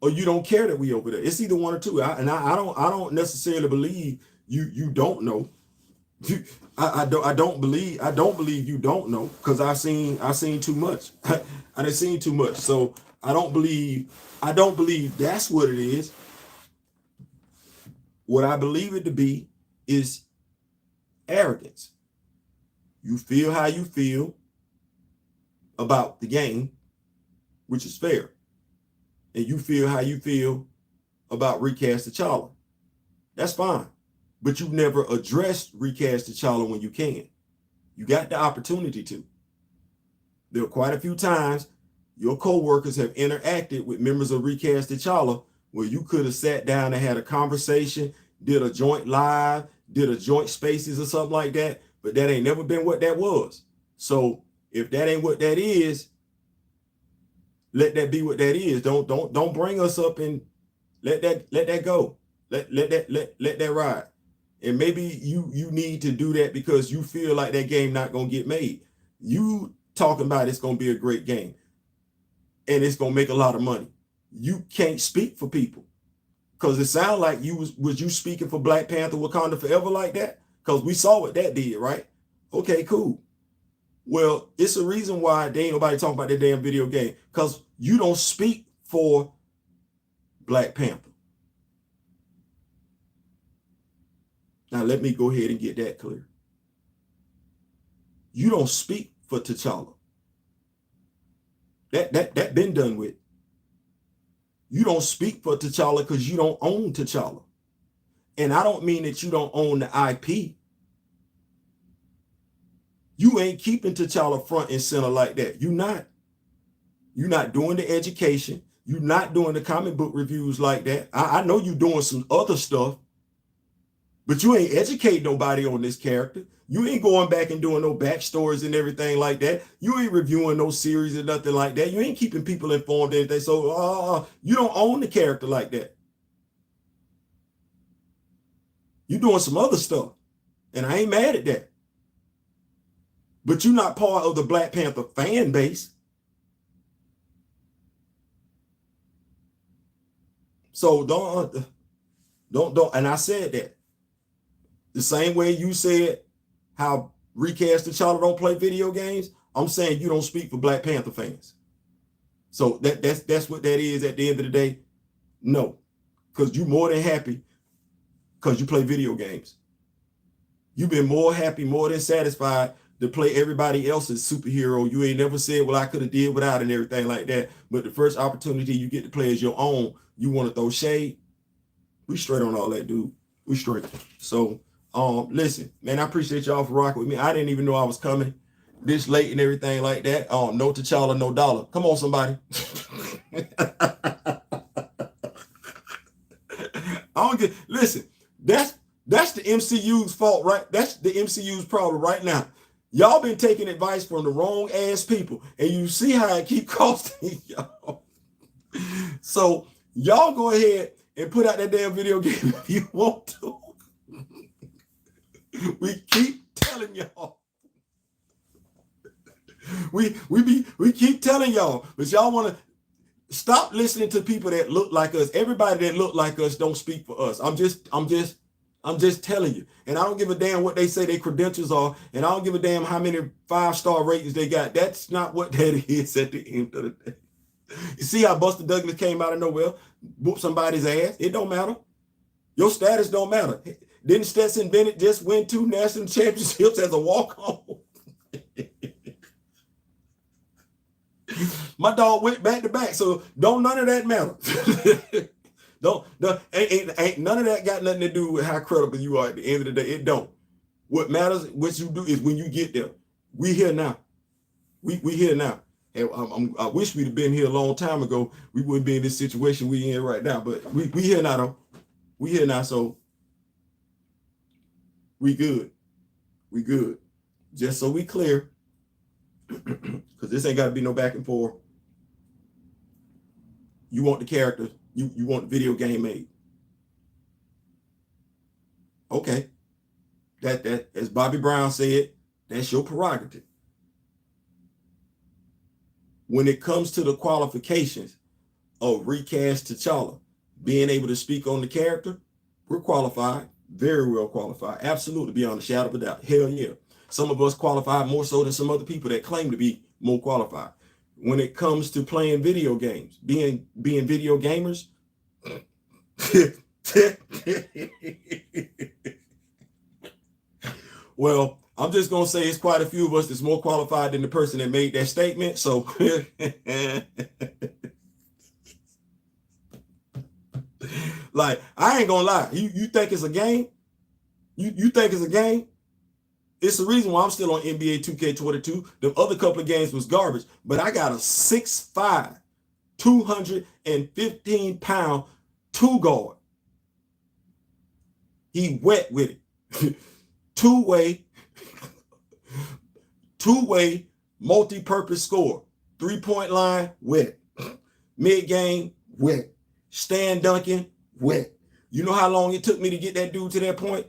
or you don't care that we over there. It's either one or two. I don't necessarily believe you don't know. I don't believe you don't know, because I've seen too much. I done seen too much. So I don't believe that's what it is. What I believe it to be is arrogance. You feel how you feel about the game, which is fair. And you feel how you feel about Recast Tchalla. That's fine. But you've never addressed Recast Tchalla when you can. You got the opportunity to. There are quite a few times your co-workers have interacted with members of Recast Tchalla where you could have sat down and had a conversation, did a joint live, did a joint spaces or something like that, but that ain't never been what that was. So if that ain't what that is, let that be what that is. Don't bring us up and let that go. Let that ride. And maybe you need to do that because you feel like that game not gonna get made. You talking about it's gonna be a great game and it's gonna make a lot of money. You can't speak for people, because it sounded like you was you speaking for Black Panther Wakanda Forever like that? Because we saw what that did, right? Okay, cool. Well, it's a reason why there ain't nobody talking about that damn video game, because you don't speak for Black Panther. Now let me go ahead and get that clear. You don't speak for T'Challa. That been done with. You don't speak for T'Challa because you don't own T'Challa. And I don't mean that you don't own the IP. You ain't keeping T'Challa front and center like that. You're not. You're not doing the education. You're not doing the comic book reviews like that. I know you're doing some other stuff, but you ain't educating nobody on this character. You ain't going back and doing no backstories and everything like that. You ain't reviewing no series or nothing like that. You ain't keeping people informed of anything. So you don't own the character like that. You're doing some other stuff, and I ain't mad at that. But you're not part of the Black Panther fan base. So don't, and I said that. The same way you said how Recast Tchalla don't play video games, I'm saying you don't speak for Black Panther fans. So that's what that is at the end of the day. No, because you're more than happy because you play video games. You've been more happy, more than satisfied to play everybody else's superhero. You ain't never said, well, I could have did without and everything like that. But the first opportunity you get to play as your own, you want to throw shade. We straight on all that, dude. We straight. So listen, man, I appreciate y'all for rocking with me. I didn't even know I was coming this late and everything like that. No T'Challa, no dollar. Come on, somebody. Listen, that's the MCU's fault, right? That's the MCU's problem right now. Y'all been taking advice from the wrong ass people, and you see how it keep costing y'all. So y'all go ahead and put out that damn video game if you want to. We keep telling y'all. We keep telling y'all, but y'all want to stop listening to people that look like us. Everybody that look like us don't speak for us. I'm just telling you. And I don't give a damn what they say their credentials are, and I don't give a damn how many 5-star ratings they got. That's not what that is at the end of the day. You see how Buster Douglas came out of nowhere, whooped somebody's ass? It don't matter. Your status don't matter. Didn't Stetson Bennett just win 2 national championships as a walk-on? My dog went back to back, so don't none of that matter. Ain't none of that got nothing to do with how credible you are at the end of the day. It don't. What matters, what you do, is when you get there. We here now. We here now. And I wish we'd have been here a long time ago. We wouldn't be in this situation we in right now. But we here now, though. We here now, so we good. We good. Just so we clear, because this ain't got to be no back and forth. You want the character. You want the video game made. Okay. That as Bobby Brown said, that's your prerogative. When it comes to the qualifications of Recast T'Challa, being able to speak on the character, we're qualified, very well qualified, absolutely, beyond a shadow of a doubt. Hell yeah. Some of us qualify more so than some other people that claim to be more qualified. When it comes to playing video games, being video gamers, well, I'm just going to say it's quite a few of us that's more qualified than the person that made that statement. So like, I ain't going to lie. You think it's a game? You think it's a game? It's the reason why I'm still on NBA 2K22. The other couple of games was garbage, but I got a 6'5", 215-pound 2-guard. He wet with it. Two-way, multi-purpose score. 3-point line, wet. Mid-game, wet. Stand dunking, wet. You know how long it took me to get that dude to that point?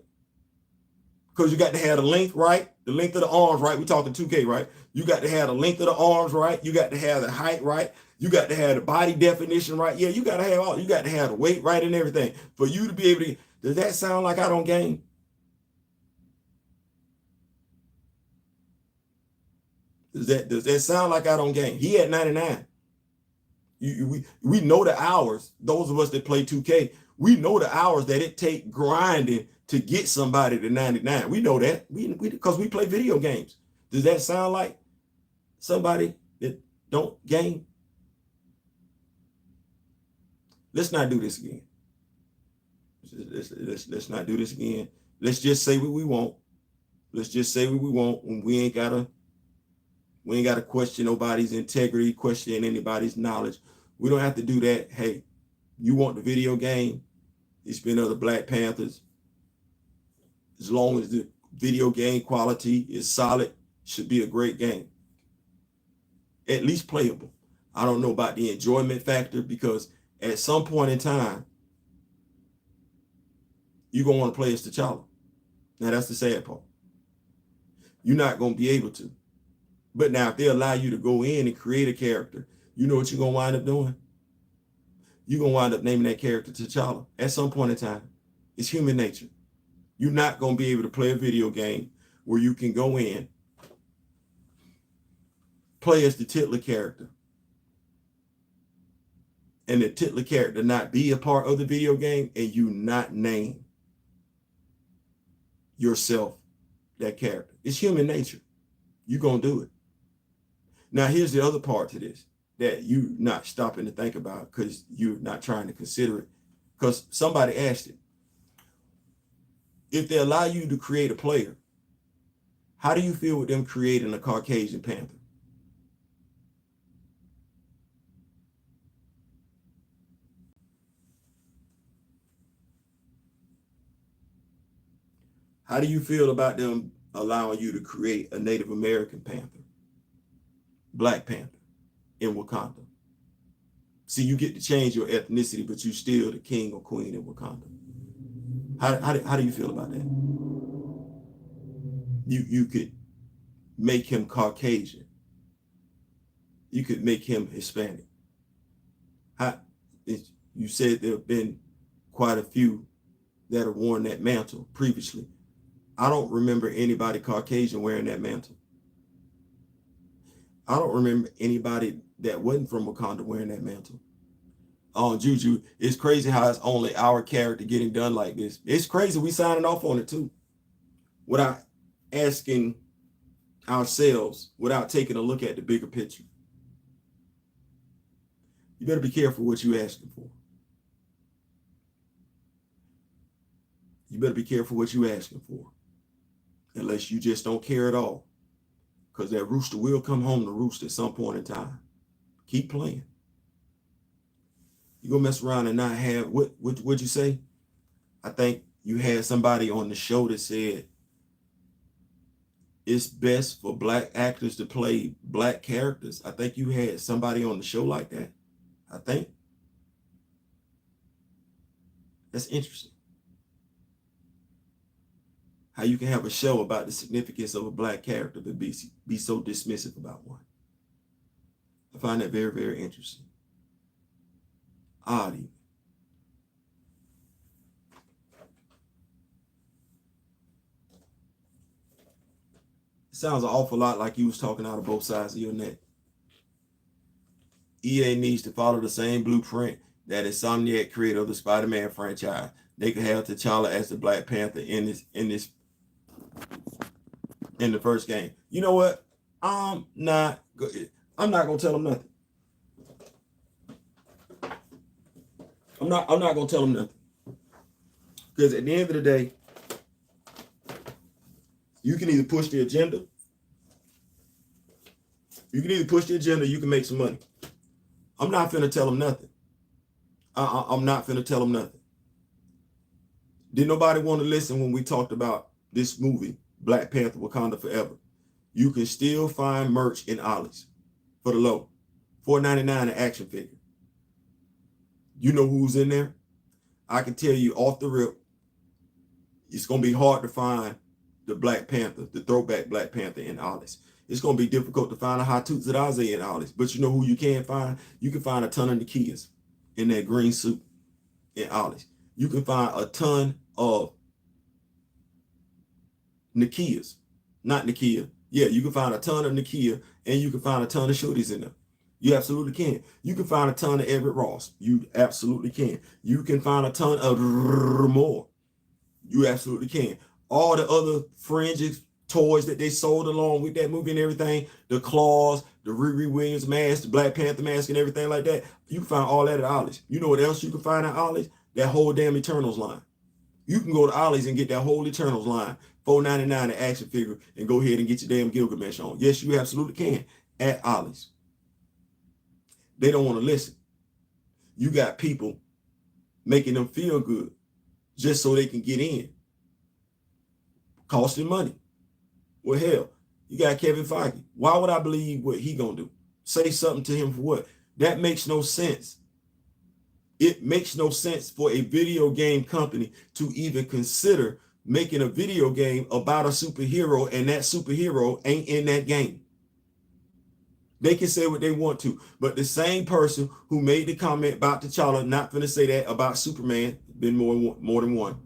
Because you got to have the length right, the length of the arms right. We're talking 2K, right? You got to have the length of the arms right. You got to have the height right. You got to have the body definition right. Yeah, you got to have all. You got to have the weight right and everything for you to be able to. Does that sound like I don't game? Does that sound like I don't game? He had 99. We know the hours. Those of us that play 2K, we know the hours that it take grinding to get somebody to 99. We know that. We because we play video games. Does that sound like somebody that don't game? Let's not do this again. Let's not do this again. Let's just say what we want. Let's just say what we want when we ain't gotta question nobody's integrity, question anybody's knowledge. We don't have to do that. Hey, you want the video game? It's been other Black Panthers. As long as the video game quality is solid, should be a great game. At least playable. I don't know about the enjoyment factor, because at some point in time, you're going to want to play as Tchalla. Now, that's the sad part. You're not going to be able to. But now, if they allow you to go in and create a character, you know what you're going to wind up doing? You're going to wind up naming that character Tchalla at some point in time. It's human nature. You're not going to be able to play a video game where you can go in, play as the Tchalla character, and the Tchalla character not be a part of the video game, and you not name yourself that character. It's human nature. You're going to do it. Now, here's the other part to this that you not stopping to think about because you're not trying to consider it, because somebody asked it. If they allow you to create a player, how do you feel with them creating a Caucasian Panther? How do you feel about them allowing you to create a Native American Panther, Black Panther in Wakanda? See, you get to change your ethnicity, but you still the king or queen in Wakanda. How do you feel about that? You could make him Caucasian. You could make him Hispanic. You said there have been quite a few that have worn that mantle previously. I don't remember anybody Caucasian wearing that mantle. I don't remember anybody that wasn't from Wakanda wearing that mantle. Juju, it's crazy how it's only our character getting done like this. It's crazy we signing off on it too, without asking ourselves, without taking a look at the bigger picture. You better be careful what you're asking for. You better be careful what you're asking for, unless you just don't care at all, because that rooster will come home to roost at some point in time. Keep playing. You gonna mess around and not have what'd you say? I think you had somebody on the show that said it's best for Black actors to play Black characters. I think you had somebody on the show like that. I think that's interesting. How you can have a show about the significance of a Black character but be so dismissive about one. I find that very, very interesting. Odd even. It sounds an awful lot like you was talking out of both sides of your neck. EA needs to follow the same blueprint that Insomniac created of the Spider-Man franchise. They could have T'Challa as the Black Panther in the first game. You know what? I'm not gonna tell them nothing. I'm not gonna tell them nothing. Because at the end of the day, you can either push the agenda. You can make some money. I'm not finna tell them nothing. I'm not finna tell them nothing. Did nobody want to listen when we talked about this movie, Black Panther Wakanda Forever? You can still find merch in Ollie's for the low. $4.99 an action figure. You know who's in there? I can tell you off the rip, it's going to be hard to find the Black Panther, the throwback Black Panther in Ollie's. It's going to be difficult to find a Hot Toots at Ozzy in Ollie's. But you know who you can find? You can find a ton of Nakias in that green suit in Ollie's. You can find a ton of Nakias. Not Nakia. Yeah, you can find a ton of Nakia, and you can find a ton of shorties in there. You absolutely can. You can find a ton of Everett Ross. You absolutely can. You can find a ton of more. You absolutely can. All the other fringes, toys that they sold along with that movie and everything, the claws, the Riri Williams mask, the Black Panther mask and everything like that, you can find all that at Ollie's. You know what else you can find at Ollie's? That whole damn Eternals line. You can go to Ollie's and get that whole Eternals line, $4.99 an action figure, and go ahead and get your damn Gilgamesh on. Yes, you absolutely can at Ollie's. They don't want to listen. You got people making them feel good just so they can get in. Costing money. Well, hell, you got Kevin Feige. Why would I believe what he gonna do? Say something to him for what? That makes no sense. It makes no sense for a video game company to even consider making a video game about a superhero and that superhero ain't in that game. They can say what they want to, but the same person who made the comment about T'Challa not gonna say that about Superman, been more than one.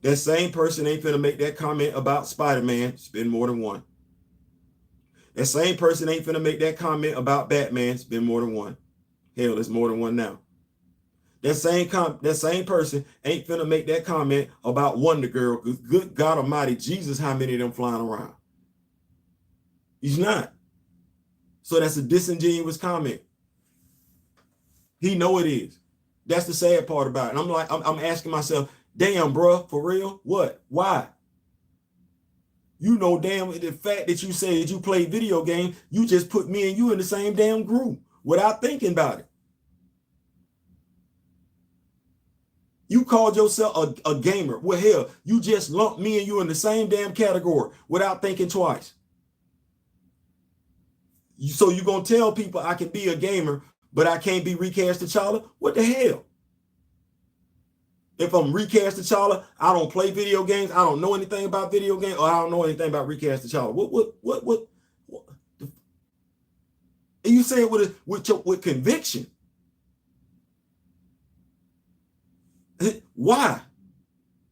That same person ain't finna make that comment about Spider-Man. It's been more than one. That same person ain't finna make that comment about Batman. It's been more than one. Hell, there's more than one now. That same person ain't finna make that comment about Wonder Girl. Good God Almighty, Jesus, how many of them flying around? He's not. So that's a disingenuous comment. He know it is. That's the sad part about it. And I'm like, I'm asking myself, damn, bro, for real? What? Why? You know damn the fact that you say that you play video games, you just put me and you in the same damn group without thinking about it. You called yourself a gamer. Well, hell, you just lumped me and you in the same damn category without thinking twice. So you gonna tell people I can be a gamer, but I can't be Recast Tchalla? What the hell? If I'm Recast Tchalla, I don't play video games. I don't know anything about video games, or I don't know anything about Recast Tchalla. What? And you say it with conviction. Why?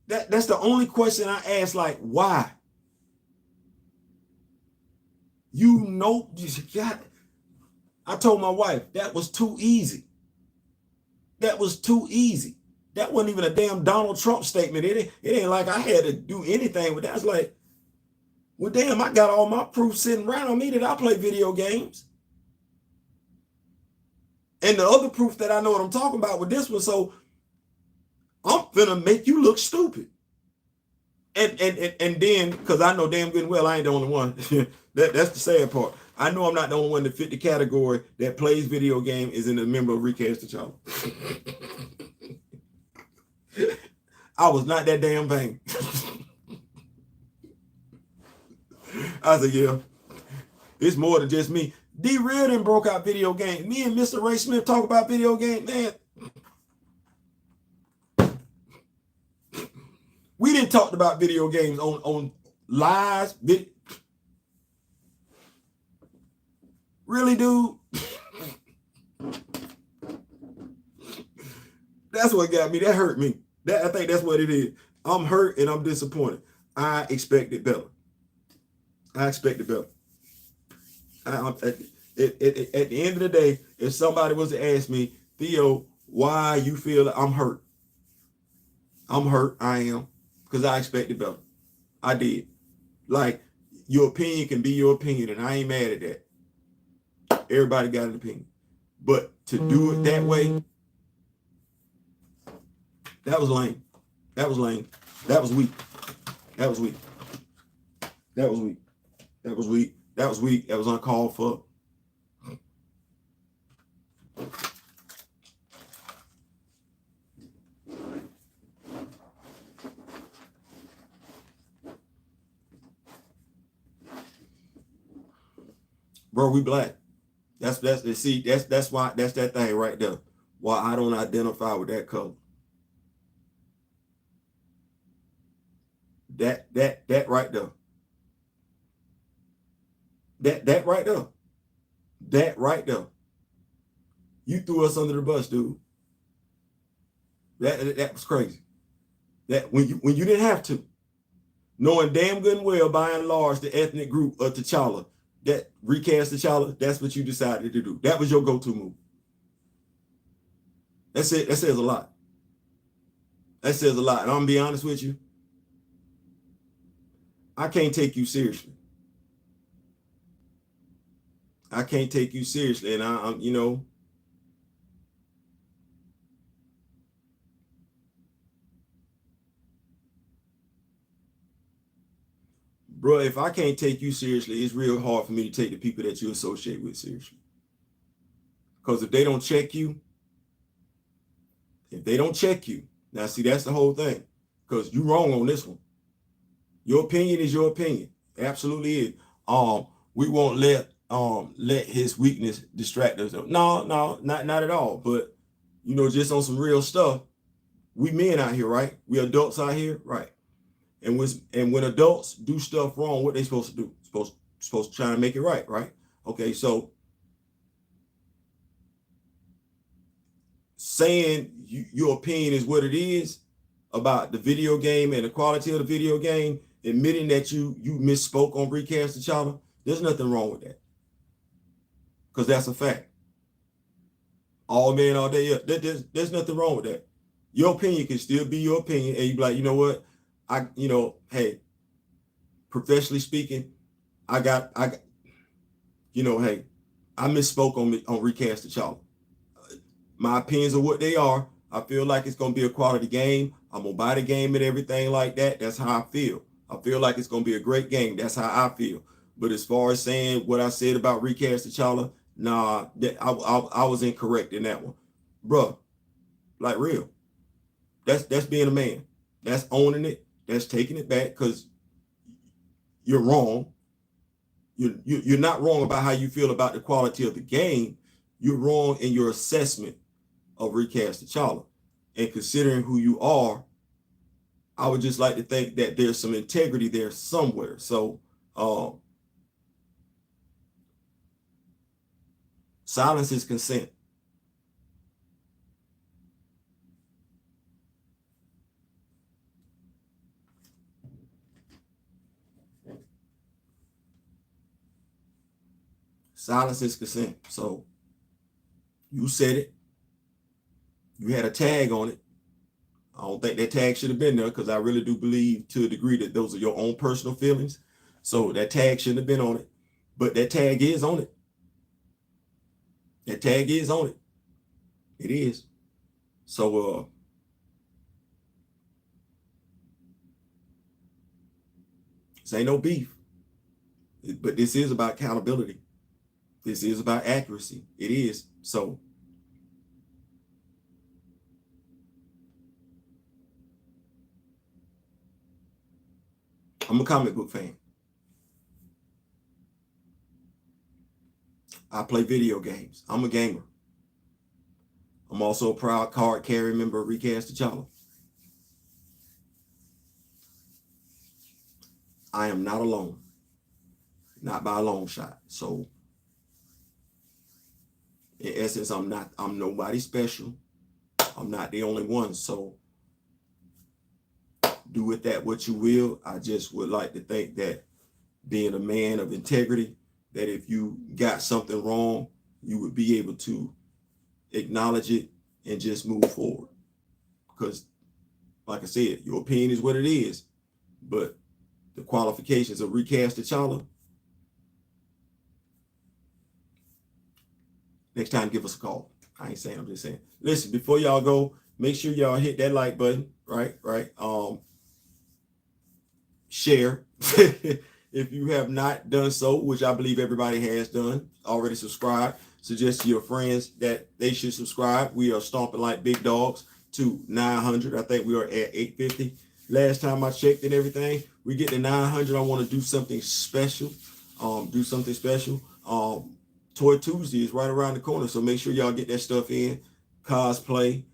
That's the only question I ask. Like, why? You know, I told my wife that was too easy. That was too easy. That wasn't even a damn Donald Trump statement. It ain't like I had to do anything with that. It's like, well, damn, I got all my proof sitting right on me that I play video games. And the other proof that I know what I'm talking about with this one, so I'm finna make you look stupid. And then, because I know damn good and well I ain't the only one. That's the sad part. I know I'm not the only one that fit the category that plays video game is in a member of Recast Tchalla. I was not that damn vain. I said, yeah, it's more than just me. D Real done broke out video games. Me and Mr. Ray Smith talk about video games, man. We didn't talk about video games on lives. Really, dude? That's what got me. That hurt me. I think that's what it is. I'm hurt and I'm disappointed. I expected better. At the end of the day, if somebody was to ask me, Theo, why you feel I'm hurt? I'm hurt. I am. Because I expected better. I did. Like, your opinion can be your opinion, and I ain't mad at that. Everybody got an opinion. But to do it that way, that was lame. That was lame. That was weak. That was weak. That was weak. That was weak. That was weak. That was uncalled for. Bro, we black. That's why that's that thing right there. Why I don't identify with that color. That right there. That right there. That right there. You threw us under the bus, dude. That was crazy. That when you didn't have to, knowing damn good and well by and large the ethnic group of T'Challa, that Recast Tchalla, that's what you decided to do. That was your go-to move. That's it. That says a lot. That says a lot. And I'm gonna be honest with you. I can't take you seriously. I can't take you seriously. And I'm, you know, bro, if I can't take you seriously, it's real hard for me to take the people that you associate with seriously. Because if they don't check you, now see, that's the whole thing. Because you're wrong on this one. Your opinion is your opinion. Absolutely is. We won't let his weakness distract us. No, not at all. But you know, just on some real stuff, we men out here, right? We adults out here, right? And when adults do stuff wrong, what they supposed to do? Supposed to try to make it right, right? Okay, so saying your opinion is what it is about the video game and the quality of the video game, admitting that you misspoke on Recast Tchalla, there's nothing wrong with that. Because that's a fact. All men all day, yeah, there's nothing wrong with that. Your opinion can still be your opinion, and you be like, you know what, hey, professionally speaking, hey, I misspoke on Recast Tchalla. My opinions are what they are. I feel like it's gonna be a quality game. I'm gonna buy the game and everything like that. That's how I feel. I feel like it's gonna be a great game. That's how I feel. But as far as saying what I said about Recast Tchalla, nah, I was incorrect in that one, bruh. Like real. That's being a man. That's owning it. That's taking it back because you're wrong. You're not wrong about how you feel about the quality of the game. You're wrong in your assessment of Recast Tchalla. And considering who you are, I would just like to think that there's some integrity there somewhere. So silence is consent. Silence is consent. So you said it. You had a tag on it. I don't think that tag should have been there because I really do believe to a degree that those are your own personal feelings. So that tag shouldn't have been on it. But that tag is on it. That tag is on it. It is. So this ain't no beef. But this is about accountability. This is about accuracy. It is. So I'm a comic book fan. I play video games. I'm a gamer. I'm also a proud card carrying member of Recast Tchalla. I am not alone. Not by a long shot. So in essence, I'm nobody special. I'm not the only one. So do with that what you will. I just would like to think that being a man of integrity, that if you got something wrong, you would be able to acknowledge it and just move forward. Because like I said, your opinion is what it is, but the qualifications of Recast Tchalla, next time give us a call. I ain't saying, I'm just saying. Listen, before y'all go, make sure y'all hit that like button, right? Share. If you have not done so, which I believe everybody has done, already subscribe. Suggest to your friends that they should subscribe. We are stomping like big dogs to 900. I think we are at 850. Last time I checked and everything, we get to 900. I want to do something special. Toy Tuesday is right around the corner, so make sure y'all get that stuff in. Cosplay,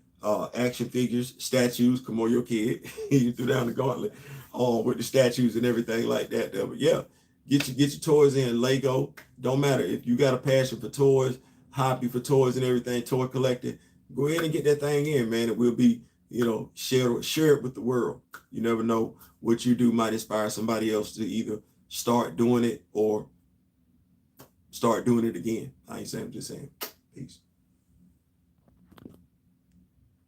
action figures, statues. Come on, your kid. You threw down the gauntlet with the statues and everything like that. But yeah, get your toys in. Leggo, don't matter if you got a passion for toys, hobby for toys and everything, toy collecting. Go ahead and get that thing in, man. It will be, share it with the world. You never know what you do might inspire somebody else to either start doing it or start doing it again. I ain't saying, I'm just saying. Peace.